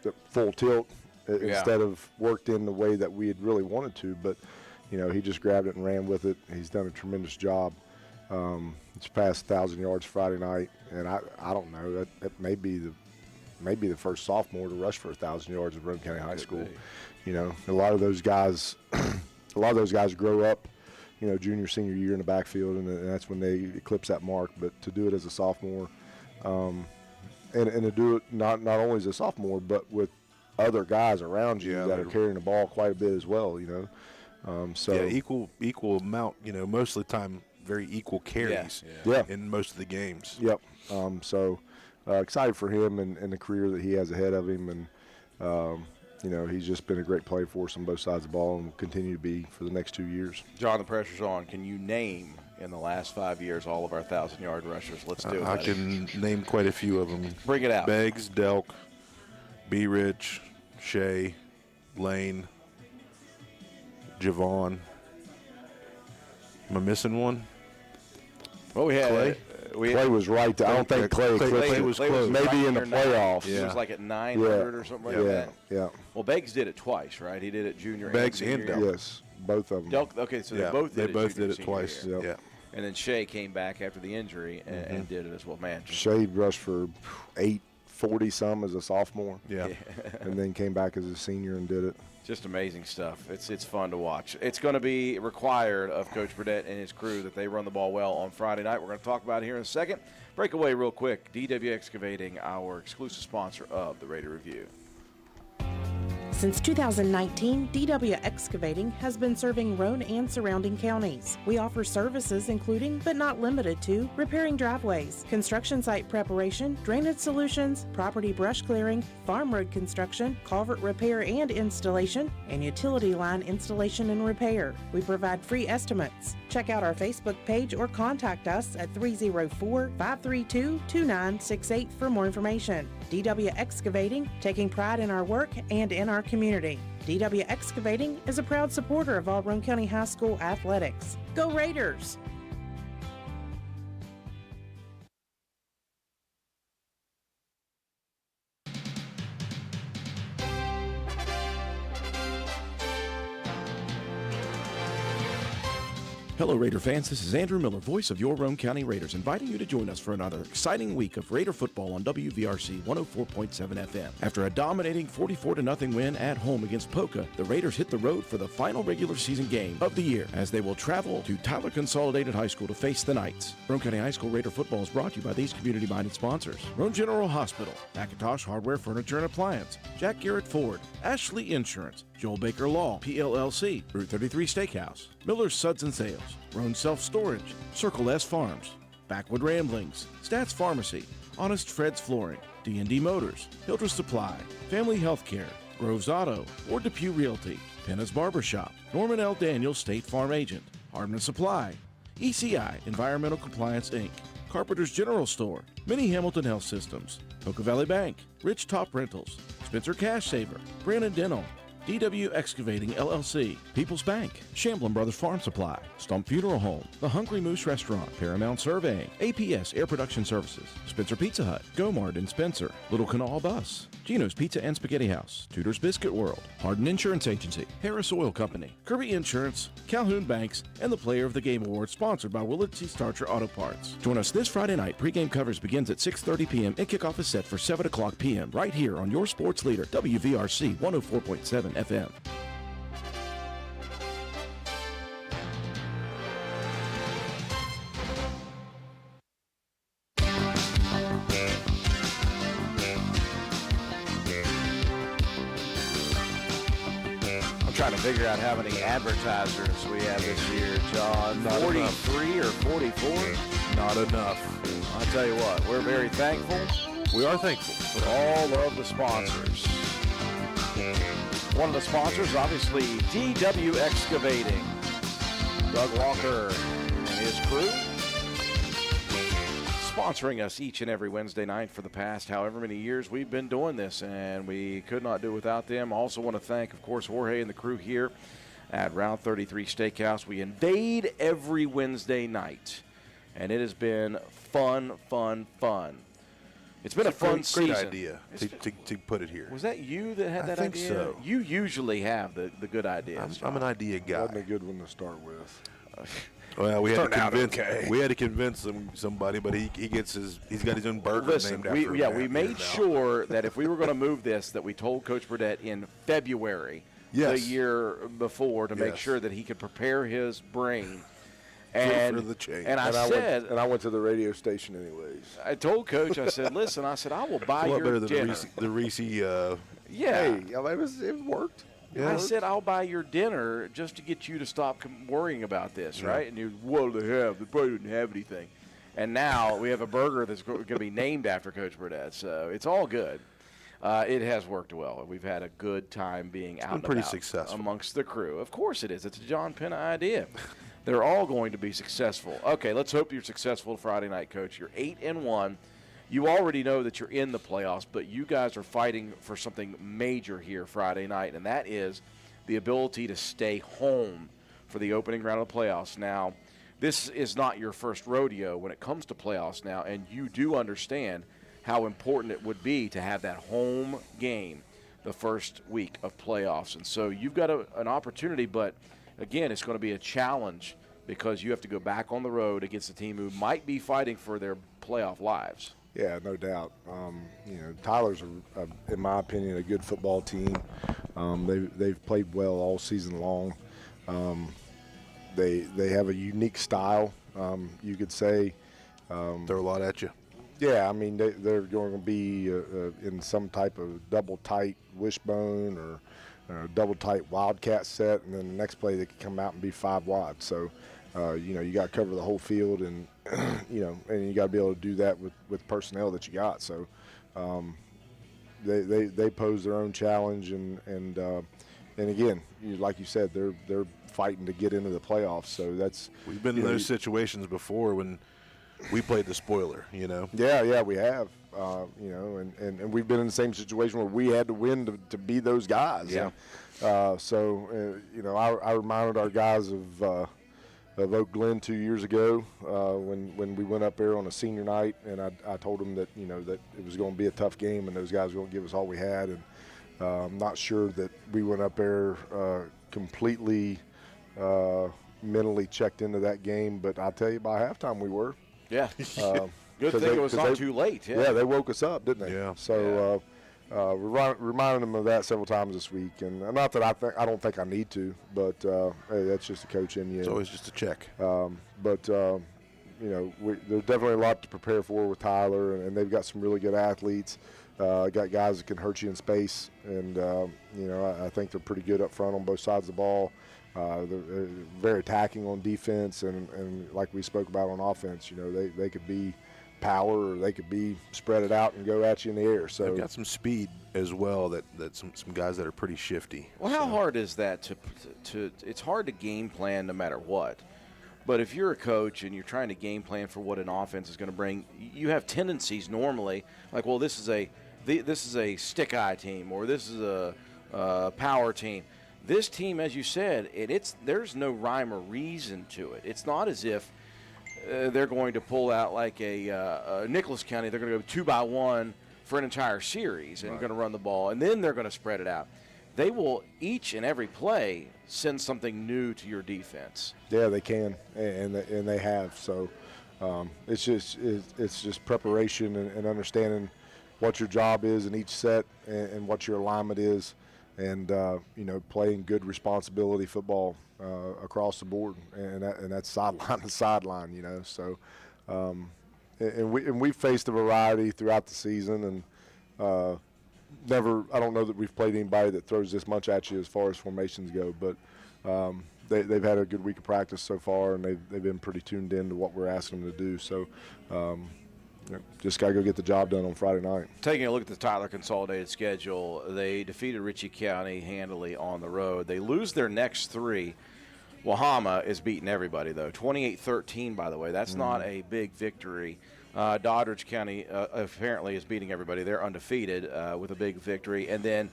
at full tilt instead of worked in the way that we had really wanted to. But he just grabbed it and ran with it. He's done a tremendous job. It's past 1,000 yards Friday night, and I don't know, that may be the first sophomore to rush for 1,000 yards at Roane County High School. A lot of those guys grow up, junior, senior year in the backfield, and that's when they eclipse that mark. But to do it as a sophomore, and to do it not only as a sophomore, but with other guys around you that are carrying the ball quite a bit as well, equal amount, most of the time very equal carries in most of the games. Yep. Excited for him and the career that he has ahead of him, and he's just been a great player for us on both sides of the ball and will continue to be for the next 2 years. John, the pressure's on. Can you name in the last 5 years all of our 1,000-yard rushers? Let's do it. I can name quite a few of them. Bring it out. Beggs, Delk, B. Rich, Shea, Lane, Javon. Am I missing one? Well, we had Clay. Clay was right. I don't think Clay was close. Maybe in the playoffs. He was like at 900 or something like that. Yeah. Well, Beggs did it twice, right? He did it junior Beggs and and senior Delk. year. Yes, both of them. Delk, okay, so they both did it senior twice. year. Yeah. And then Shea came back after the injury and did it as well. Man, Shea rushed for 840-some as a sophomore. Yeah. And then came back as a senior and did it. just amazing stuff. It's fun to watch. It's going to be required of Coach Burdett and his crew that they run the ball well on Friday night. We're going to talk about it here in a second. Break away real quick. DW Excavating, our exclusive sponsor of the Raider Review. Since 2019, DW Excavating has been serving Roane and surrounding counties. We offer services including, but not limited to, repairing driveways, construction site preparation, drainage solutions, property brush clearing, farm road construction, culvert repair and installation, and utility line installation and repair. We provide free estimates. Check out our Facebook page or contact us at 304-532-2968 for more information. DW Excavating, taking pride in our work and in our community. DW Excavating is a proud supporter of all Roane County High School athletics. Go Raiders! Hello, Raider fans. This is Andrew Miller, voice of your Roane County Raiders, inviting you to join us for another exciting week of Raider football on WVRC 104.7 FM. After a dominating 44-0 win at home against Poca, the Raiders hit the road for the final regular season game of the year as they will travel to Tyler Consolidated High School to face the Knights. Roane County High School Raider football is brought to you by these community-minded sponsors: Roane General Hospital, McIntosh Hardware, Furniture, and Appliance, Jack Garrett Ford, Ashley Insurance, Joel Baker Law, PLLC, Route 33 Steakhouse, Miller's Suds and Sales, Roane Self Storage, Circle S Farms, Backwood Ramblings, Stats Pharmacy, Honest Fred's Flooring, D&D Motors, Hildreth Supply, Family Healthcare, Groves Auto, or Depew Realty, Penna's Barbershop, Norman L. Daniels State Farm Agent, Hardman Supply, ECI Environmental Compliance Inc., Carpenter's General Store, Mini Hamilton Health Systems, Poca Valley Bank, Rich Top Rentals, Spencer Cash Saver, Brandon Dental, DW Excavating LLC, People's Bank, Shamblin Brothers Farm Supply, Stump Funeral Home, The Hungry Moose Restaurant, Paramount Surveying, APS Air Production Services, Spencer Pizza Hut, Gomard and Spencer, Little Canal Bus, Gino's Pizza and Spaghetti House, Tudor's Biscuit World, Hardin Insurance Agency, Harris Oil Company, Kirby Insurance, Calhoun Banks, and the Player of the Game Award sponsored by Willett C. Starcher Auto Parts. Join us this Friday night. Pre-game coverage begins at 6:30 p.m. and kickoff is set for 7 o'clock p.m. right here on your sports leader, WVRC 104.7 FM. Trying to figure out how many advertisers we have this year, John. Not 43 or 44? Not enough. I'll tell you what, we're very thankful We are thankful. for all of the sponsors. One of the sponsors, obviously, DW Excavating. Doug Walker and his crew sponsoring us each and every Wednesday night for the past however many years we've been doing this, and we could not do without them. Also want to thank, of course, Jorge and the crew here at Route 33 Steakhouse. We invade every Wednesday night, and it has been fun. It's been a fun Great season. idea to put it here. Was that you that had I that think idea? so. You usually have the good ideas. I'm an idea guy. Wasn't a good one to start with. Well, we had Turned to convince somebody, but he's got his own burger Listen, named after him. we made sure that if we were going to move this, that we told Coach Burdett in February the Yes. year before to make Yes. sure that he could prepare his brain. And for the change. and I went to the radio station anyways. I told Coach, I said, listen, I will buy a lot your better than dinner. the Reese. Yeah. Hey, it worked. I said, I'll buy your dinner just to get you to stop worrying about this, right? And you, what do they have? They probably didn't have anything. And now we have a burger that's going to be named after Coach Burdett, so it's all good. It has worked well. We've had a good time being out and pretty about successful. amongst the crew. Of course it is. It's a John Penna idea. They're all going to be successful. Okay, let's hope you're successful Friday night, Coach. You're 8-1. You already know that you're in the playoffs, but you guys are fighting for something major here Friday night, and that is the ability to stay home for the opening round of the playoffs. Now, this is not your first rodeo when it comes to playoffs now, and you do understand how important it would be to have that home game the first week of playoffs. And so you've got an opportunity, but, again, it's going to be a challenge because you have to go back on the road against a team who might be fighting for their playoff lives. Yeah, no doubt. Tyler's, in my opinion, a good football team. They've played well all season long. They have a unique style, you could say. Throw a lot at you. Yeah, I mean, they're going to be in some type of double tight wishbone or double tight wildcat set, and then the next play they could come out and be 5 wide. So, you got to cover the whole field, and and you got to be able to do that with personnel that you got. So, they pose their own challenge, and again, like you said, they're fighting to get into the playoffs. So We've been in those situations before when we played the spoiler. Yeah, we have. And we've been in the same situation where we had to win to be those guys. Yeah. I reminded our guys of Oak Glen 2 years ago when we went up there on a senior night, and I told them that that it was going to be a tough game, and those guys were going to give us all we had. And I'm not sure that we went up there completely mentally checked into that game, but I'll tell you, by halftime we were. Yeah. Good thing it was not too late. Yeah, they woke us up, didn't they? Yeah. So we're reminding them of that several times this week, and not that I don't think I need to, but hey, that's just a coach in you. It's always just a check. But there's definitely a lot to prepare for with Tyler, and they've got some really good athletes. Got guys that can hurt you in space, and I think they're pretty good up front on both sides of the ball. They're very attacking on defense, and like we spoke about on offense, they could be power, or they could be spread it out and go at you in the air. So They've got some speed as well. That some guys that are pretty shifty. Well, how hard is that to? It's hard to game plan no matter what. But if you're a coach and you're trying to game plan for what an offense is going to bring, you have tendencies normally like, well, this is a stick-eye team, or this is a power team. This team, as you said, there's no rhyme or reason to it. It's not as if they're going to pull out like a Nicholas County. They're going to go 2-by-1 for an entire series and going to run the ball, and then they're going to spread it out. They will each and every play send something new to your defense. Yeah, they can, and they have. So it's just preparation and understanding what your job is in each set and what your alignment is, and playing good responsibility football across the board, and that's sideline to sideline. So and we've faced a variety throughout the season, and I don't know that we've played anybody that throws this much at you as far as formations go, but they've had a good week of practice so far, and they've been pretty tuned in to what we're asking them to do. So just got to go get the job done on Friday night. Taking a look at the Tyler consolidated schedule, they defeated Ritchie County handily on the road. They lose their next three. Wahama is beating everybody, though. 28-13, by the way. That's not a big victory. Doddridge County apparently is beating everybody. They're undefeated with a big victory. And then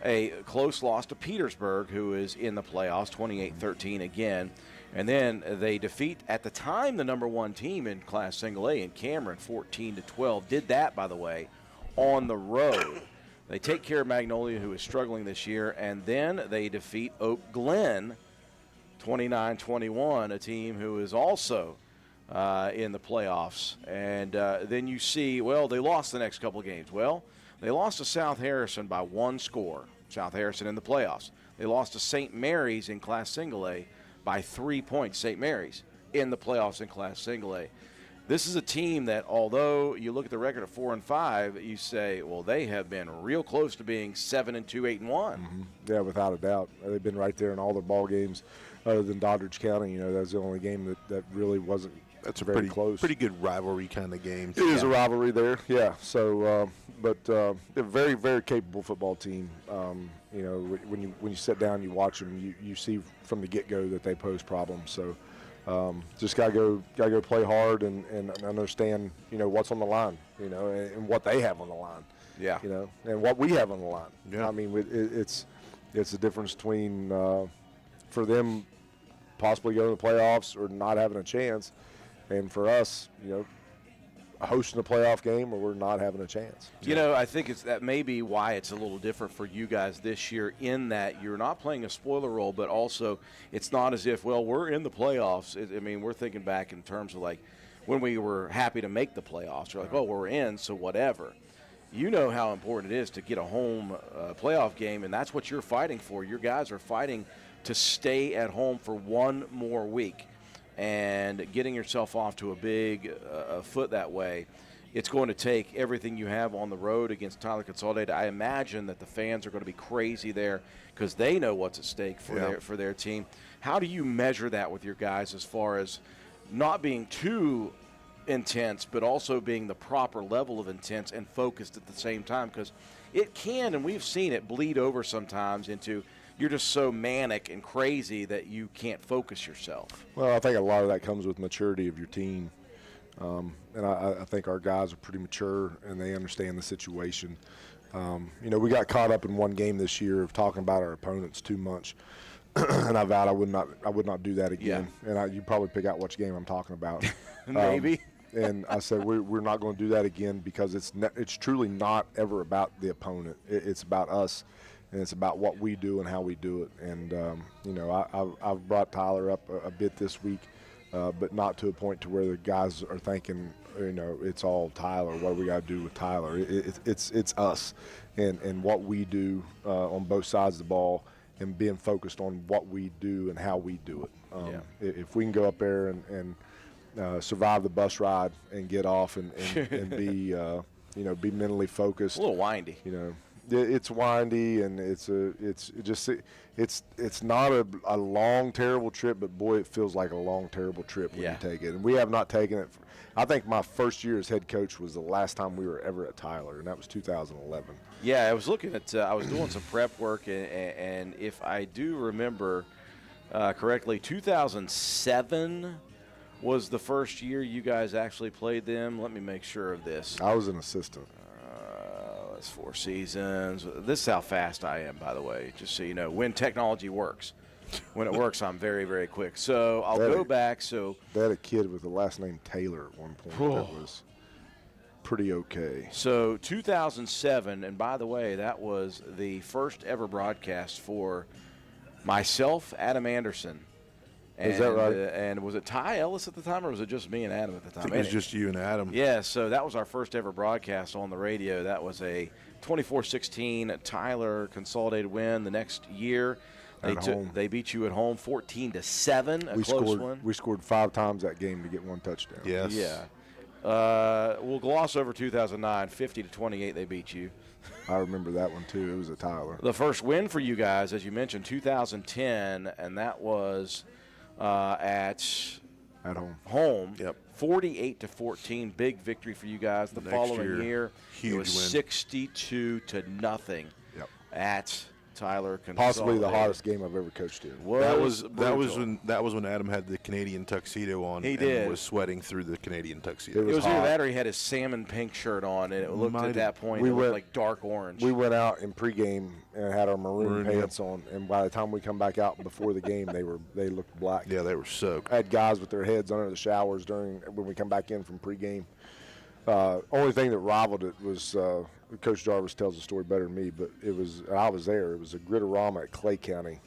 a close loss to Petersburg, who is in the playoffs, 28-13 again. And then they defeat, at the time, the number one team in Class Single A in Cameron, 14-12. Did that, by the way, on the road. They take care of Magnolia, who is struggling this year, and then they defeat Oak Glen, 29-21, a team who is also in the playoffs. And then you see, well, they lost the next couple of games. Well, they lost to South Harrison by 1 score. South Harrison in the playoffs. They lost to St. Mary's in Class Single A by 3 points. St. Mary's in the playoffs in Class Single A. This is a team that, although you look at the record of 4-5, you say, well, they have been real close to being 7-2, 8-1. Mm-hmm. Yeah, without a doubt. They've been right there in all their ball games, other than Doddridge County. That was the only game that really wasn't. That's a very close. Pretty good rivalry kind of game. It is a rivalry there, yeah. So, but they're a very, very capable football team. When you sit down, and you watch them, you see from the get-go that they pose problems. So, just gotta go play hard and understand, what's on the line, and what they have on the line. Yeah. And what we have on the line. Yeah. I mean, it's the difference between for them possibly going to the playoffs or not having a chance. And for us, hosting a playoff game or we're not having a chance. I think that may be why it's a little different for you guys this year, in that you're not playing a spoiler role, but also it's not as if, well, we're in the playoffs. We're thinking back in terms of like when we were happy to make the playoffs. We're like, oh, we're in, so whatever. You know how important it is to get a home playoff game, and that's what you're fighting for. Your guys are fighting to stay at home for one more week. And getting yourself off to a big foot that way, it's going to take everything you have on the road against Tyler Consolidated. I imagine that the fans are going to be crazy there because they know what's at stake for their team. How do you measure that with your guys as far as not being too intense, but also being the proper level of intense and focused at the same time? Because it can, and we've seen it bleed over sometimes into you're just so manic and crazy that you can't focus yourself. Well, I think a lot of that comes with maturity of your team. And I think our guys are pretty mature and they understand the situation. We got caught up in one game this year of talking about our opponents too much. And I vowed I would not do that again. Yeah. And you probably pick out which game I'm talking about. Maybe. And I said we're not going to do that again because it's truly not ever about the opponent. It's about us. And it's about what we do and how we do it. And, I've brought Tyler up a bit this week, but not to a point to where the guys are thinking, it's all Tyler. What do we got to do with Tyler? It's us and what we do on both sides of the ball and being focused on what we do and how we do it. If we can go up there and survive the bus ride and get off and be, be mentally focused. A little windy. It's windy and it's not a long terrible trip, but boy, it feels like a long terrible trip when you take it. And we have not taken it. I think my first year as head coach was the last time we were ever at Tyler, and that was 2011. Yeah, I was looking at I was doing some prep work, and if I do remember correctly. 2007 was the first year you guys actually played them. Let me make sure of this. I was an assistant. That's 4 seasons. This is how fast I am, by the way, just so you know. When technology works. When it works, I'm very, very quick. So I'll go back. So they had a kid with the last name Taylor at one point that was pretty okay. So 2007, and by the way, that was the first ever broadcast for myself, Adam Anderson. Is that right? And was it Ty Ellis at the time, or was it just me and Adam at the time? I think it was just you and Adam. Yeah, so that was our first ever broadcast on the radio. That was a 24-16 Tyler consolidated win the next year. They beat you at home 14-7, a close one. We scored 5 times that game to get 1 touchdown. Yes. Yeah. We'll gloss over 2009, 50-28 they beat you. I remember that one too. It was a Tyler. The first win for you guys, as you mentioned, 2010, and that was at home. Yep. 48-14, big victory for you guys. The following year, huge it was win. 62-0 Yep. at Tyler. Possibly the hottest game I've ever coached in. That was when Adam had the Canadian tuxedo on. He did. And was sweating through the Canadian tuxedo. It was either hot. that or he had his salmon pink shirt on, and it looked at that point like dark orange. We went out in pregame and had our maroon pants on, and by the time we come back out before the game, they looked black. Yeah, they were soaked. I had guys with their heads under the showers when we come back in from pregame. Only thing that rivaled it was Coach Jarvis tells the story better than me, but I was there. It was a Grittorama at Clay County.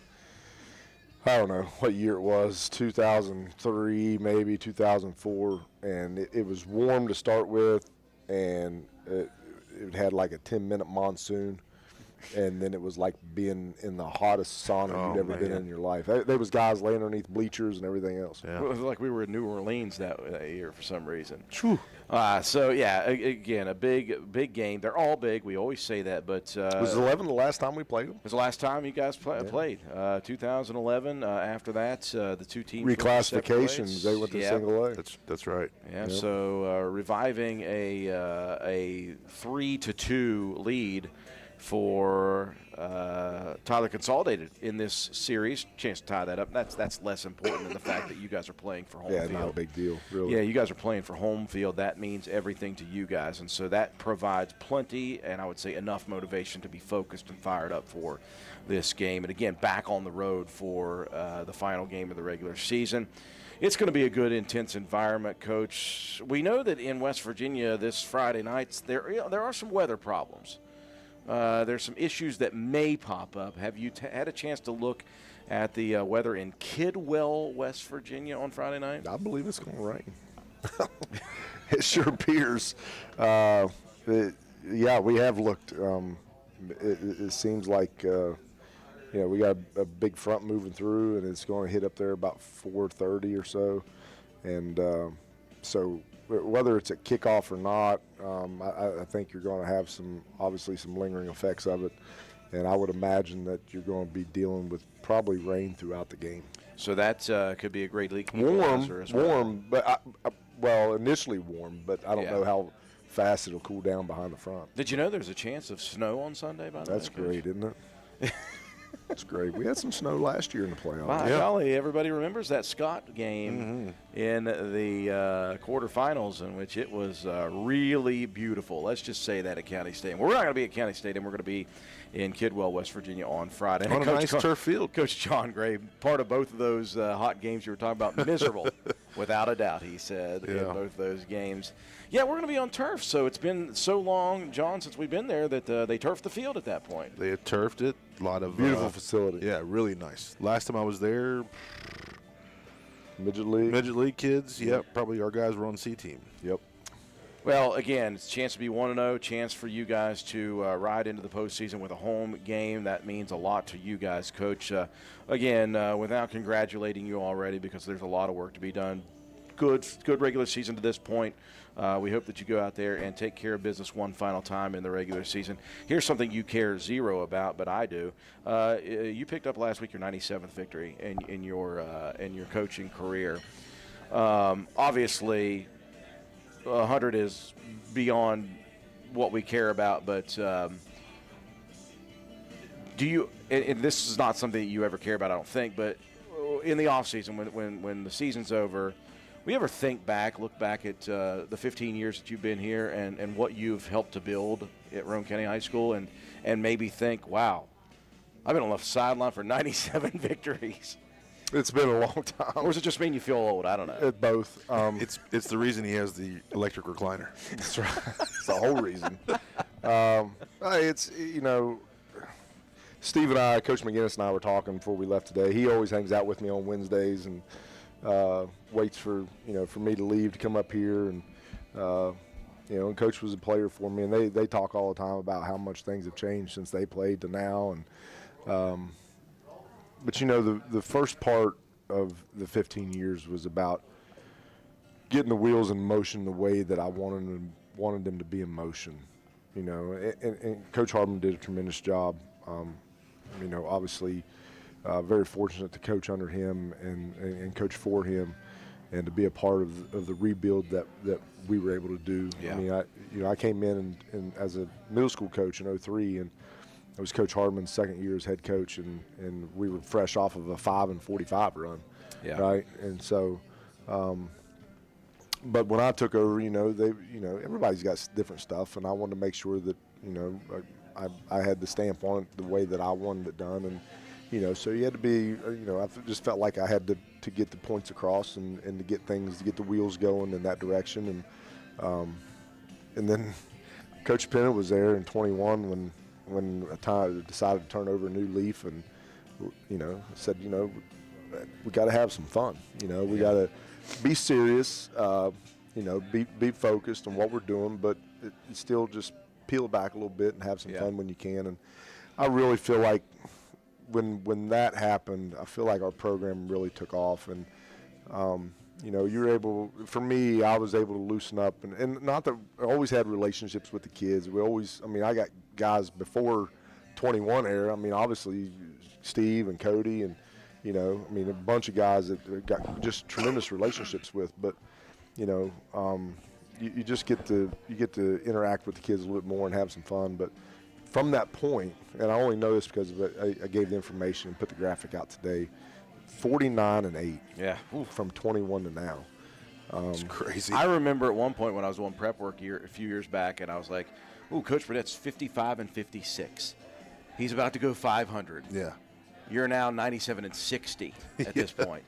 I don't know what year it was, 2003, maybe 2004, and it was warm to start with, and it had like a 10-minute monsoon, and then it was like being in the hottest sauna you'd ever been in your life. There was guys laying underneath bleachers and everything else. Yeah. It was like we were in New Orleans that year for some reason. True. So, yeah, again, a big game. They're all big. We always say that. But was 11 the last time we played them? It was the last time you guys played. 2011. After that, the two teams reclassifications. They went to single A. That's right. Yeah. So reviving a 3-2 lead for Tyler Consolidated in this series. Chance to tie that up. That's less important than the fact that you guys are playing for home field. Yeah, not a big deal, really. Yeah, you guys are playing for home field. That means everything to you guys, and so that provides plenty, and I would say enough motivation to be focused and fired up for this game. And again, back on the road for the final game of the regular season. It's going to be a good, intense environment, Coach. We know that in West Virginia this Friday night there are some weather problems. There's some issues that may pop up. Have you had a chance to look at the weather in Kidwell, West Virginia on Friday night? I believe it's going to rain. It sure appears. Yeah, we have looked. It seems like we got a big front moving through, and it's going to hit up there about 4:30 or so. And so whether it's a kickoff or not, I think you're going to have obviously some lingering effects of it, and I would imagine that you're going to be dealing with probably rain throughout the game. So that could be a great leak. Warm, but initially warm, but I don't know how fast it'll cool down behind the front. Did you know there's a chance of snow on Sunday? By the way, that's great, isn't it? That's great. We had some snow last year in the playoffs. By golly, everybody remembers that Scott game in the quarterfinals, in which it was really beautiful. Let's just say that at County Stadium. We're not going to be at County Stadium. We're going to be in Kidwell, West Virginia on Friday. On a nice turf field. Coach John Gray, part of both of those hot games you were talking about, miserable, without a doubt, he said, in both those games. Yeah, we're going to be on turf, so it's been so long, John, since we've been there that they turfed the field at that point. They had turfed it. A lot of beautiful facility. Yeah, really nice. Last time I was there, Midget League kids. Yep, probably our guys were on C team. Yep. Well, again, it's a chance to be 1-0, chance for you guys to ride into the postseason with a home game. That means a lot to you guys, Coach. Again, without congratulating you already, because there's a lot of work to be done. Good regular season to this point. We hope that you go out there and take care of business one final time in the regular season. Here's something you care zero about, but I do. You picked up last week your 97th victory in your coaching career. Obviously, 100 is beyond what we care about, but do you? And this is not something that you ever care about, I don't think. But in the offseason, when the season's over, will you ever look back at the 15 years that you've been here and what you've helped to build at Roane County High School and maybe think, wow, I've been on the sideline for 97 victories? It's been a long time. Or does it just mean you feel old? I don't know. Both. It's the reason he has the electric recliner. That's right. It's the whole reason. It's, Steve and I, Coach McGinnis and I were talking before we left today. He always hangs out with me on Wednesdays and waits for me to leave to come up here. And, and Coach was a player for me. And they talk all the time about how much things have changed since they played to now. And but, the first part of the 15 years was about getting the wheels in motion the way that I wanted them to be in motion. And Coach Hardman did a tremendous job. Obviously very fortunate to coach under him and coach for him and to be a part of the rebuild that we were able to do. Yeah. I mean, I came in and as a middle school coach in 2003, and I was Coach Hardman's second year as head coach, and we were fresh off of a 5-45 run, right? And so, but when I took over, everybody's got different stuff, and I wanted to make sure that I had the stamp on it the way that I wanted it done, and so you had to be, I just felt like I had to get the points across and to get the wheels going in that direction, and then Coach Pennant was there in 21 when I decided to turn over a new leaf, and said, we got to have some fun. We got to be serious, be focused on what we're doing, but it still just peel back a little bit and have some fun when you can. And I really feel like when that happened, I feel like our program really took off. And you're able, for me, I was able to loosen up, and not that I always had relationships with the kids. I got guys before 21 era. Obviously Steve and Cody and, a bunch of guys that I got just tremendous relationships with, but, you just get to interact with the kids a little bit more and have some fun. But from that point, and I only know this because I gave the information and put the graphic out today, 49-8. Yeah. From 21 to now. It's crazy. I remember at one point when I was doing prep work a few years back, and I was like, ooh, Coach Burnett's 55-56. He's about to go 500. Yeah. You're now 97-60 at this point.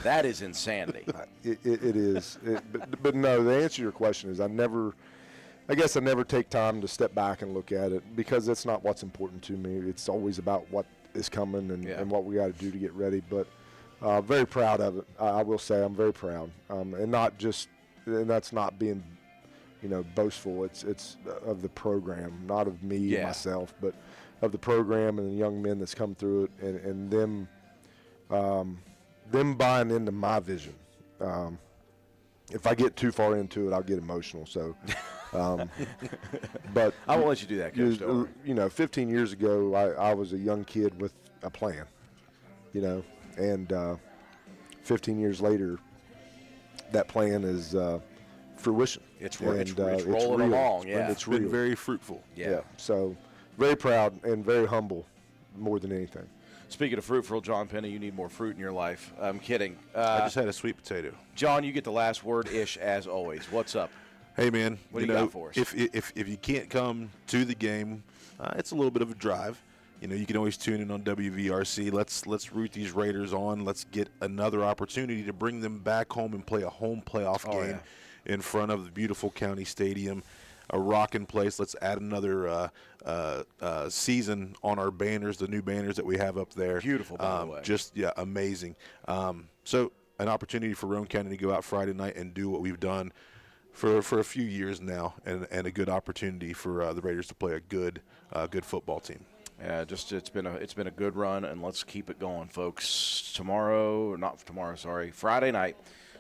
That is insanity. It is. But no, the answer to your question is I never take time to step back and look at it, because that's not what's important to me. It's always about what is coming and what we got to do to get ready. But very proud of it. I will say I'm very proud. And that's not being, boastful. It's of the program, not of me and myself, but of the program and the young men that's come through it, and them buying into my vision. If I get too far into it, I'll get emotional. So, but I won't let you do that, Coach. 15 years ago, I was a young kid with a plan, and 15 years later, that plan is fruition. It's rolling along. Yeah, it's been very fruitful. Yeah. So, very proud and very humble, more than anything. Speaking of fruitful, John Penny, you need more fruit in your life. I'm kidding. I just had a sweet potato. John, you get the last word-ish as always. What's up? Hey, man. What do you got for us? If you can't come to the game, it's a little bit of a drive. You can always tune in on WVRC. Let's root these Raiders on. Let's get another opportunity to bring them back home and play a home playoff game in front of the beautiful county stadium. A rocking place. Let's add another season on our banners, the new banners that we have up there. Beautiful, by the way. Just, amazing. So an opportunity for Roane County to go out Friday night and do what we've done for a few years now, and a good opportunity for the Raiders to play a good football team. Yeah, it's been a good run, and let's keep it going, folks. Friday night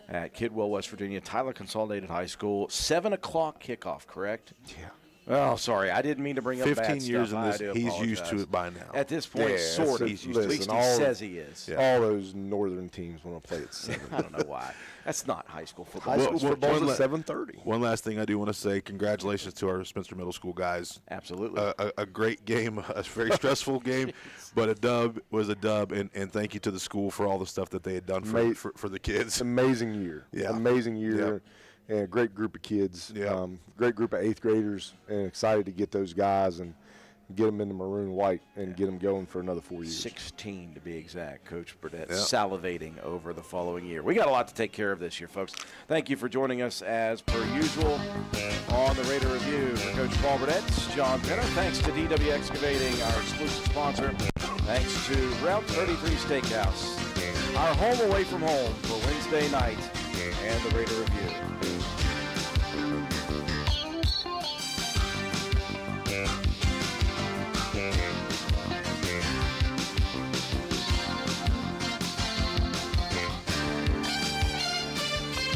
at Kidwell, West Virginia, Tyler Consolidated High School, 7 o'clock kickoff, correct? Yeah. Oh, sorry. I didn't mean to bring up 15 bad years stuff. in I this, do he's used to apologize. it by now. At this point, Yeah, sort of. it's- At least listen, he all- says he is. Yeah. All those northern teams want to play at 7. I don't know why. That's not high school football. High school Well, football's one at 7:30. One last thing I do want to say, congratulations to our Spencer Middle School guys. Absolutely. A great game, a very stressful game, but a dub was a dub, and thank you to the school for all the stuff that they had done Mate, for the It's kids. an amazing year. Yeah. Amazing year. And a great group of kids. Yeah. Great group of 8th graders. And excited to get those guys and get them in the maroon and white and get them going for another 4 years. 16 to be exact. Coach Burdett Yeah. salivating over the following year. We got a lot to take care of this year, folks. Thank you for joining us as per usual on the Raider Review. For Coach Paul Burdett, John Penner. Thanks to DW Excavating, our exclusive sponsor. Thanks to Route 33 Steakhouse, our home away from home for Wednesday night and the Raider Review.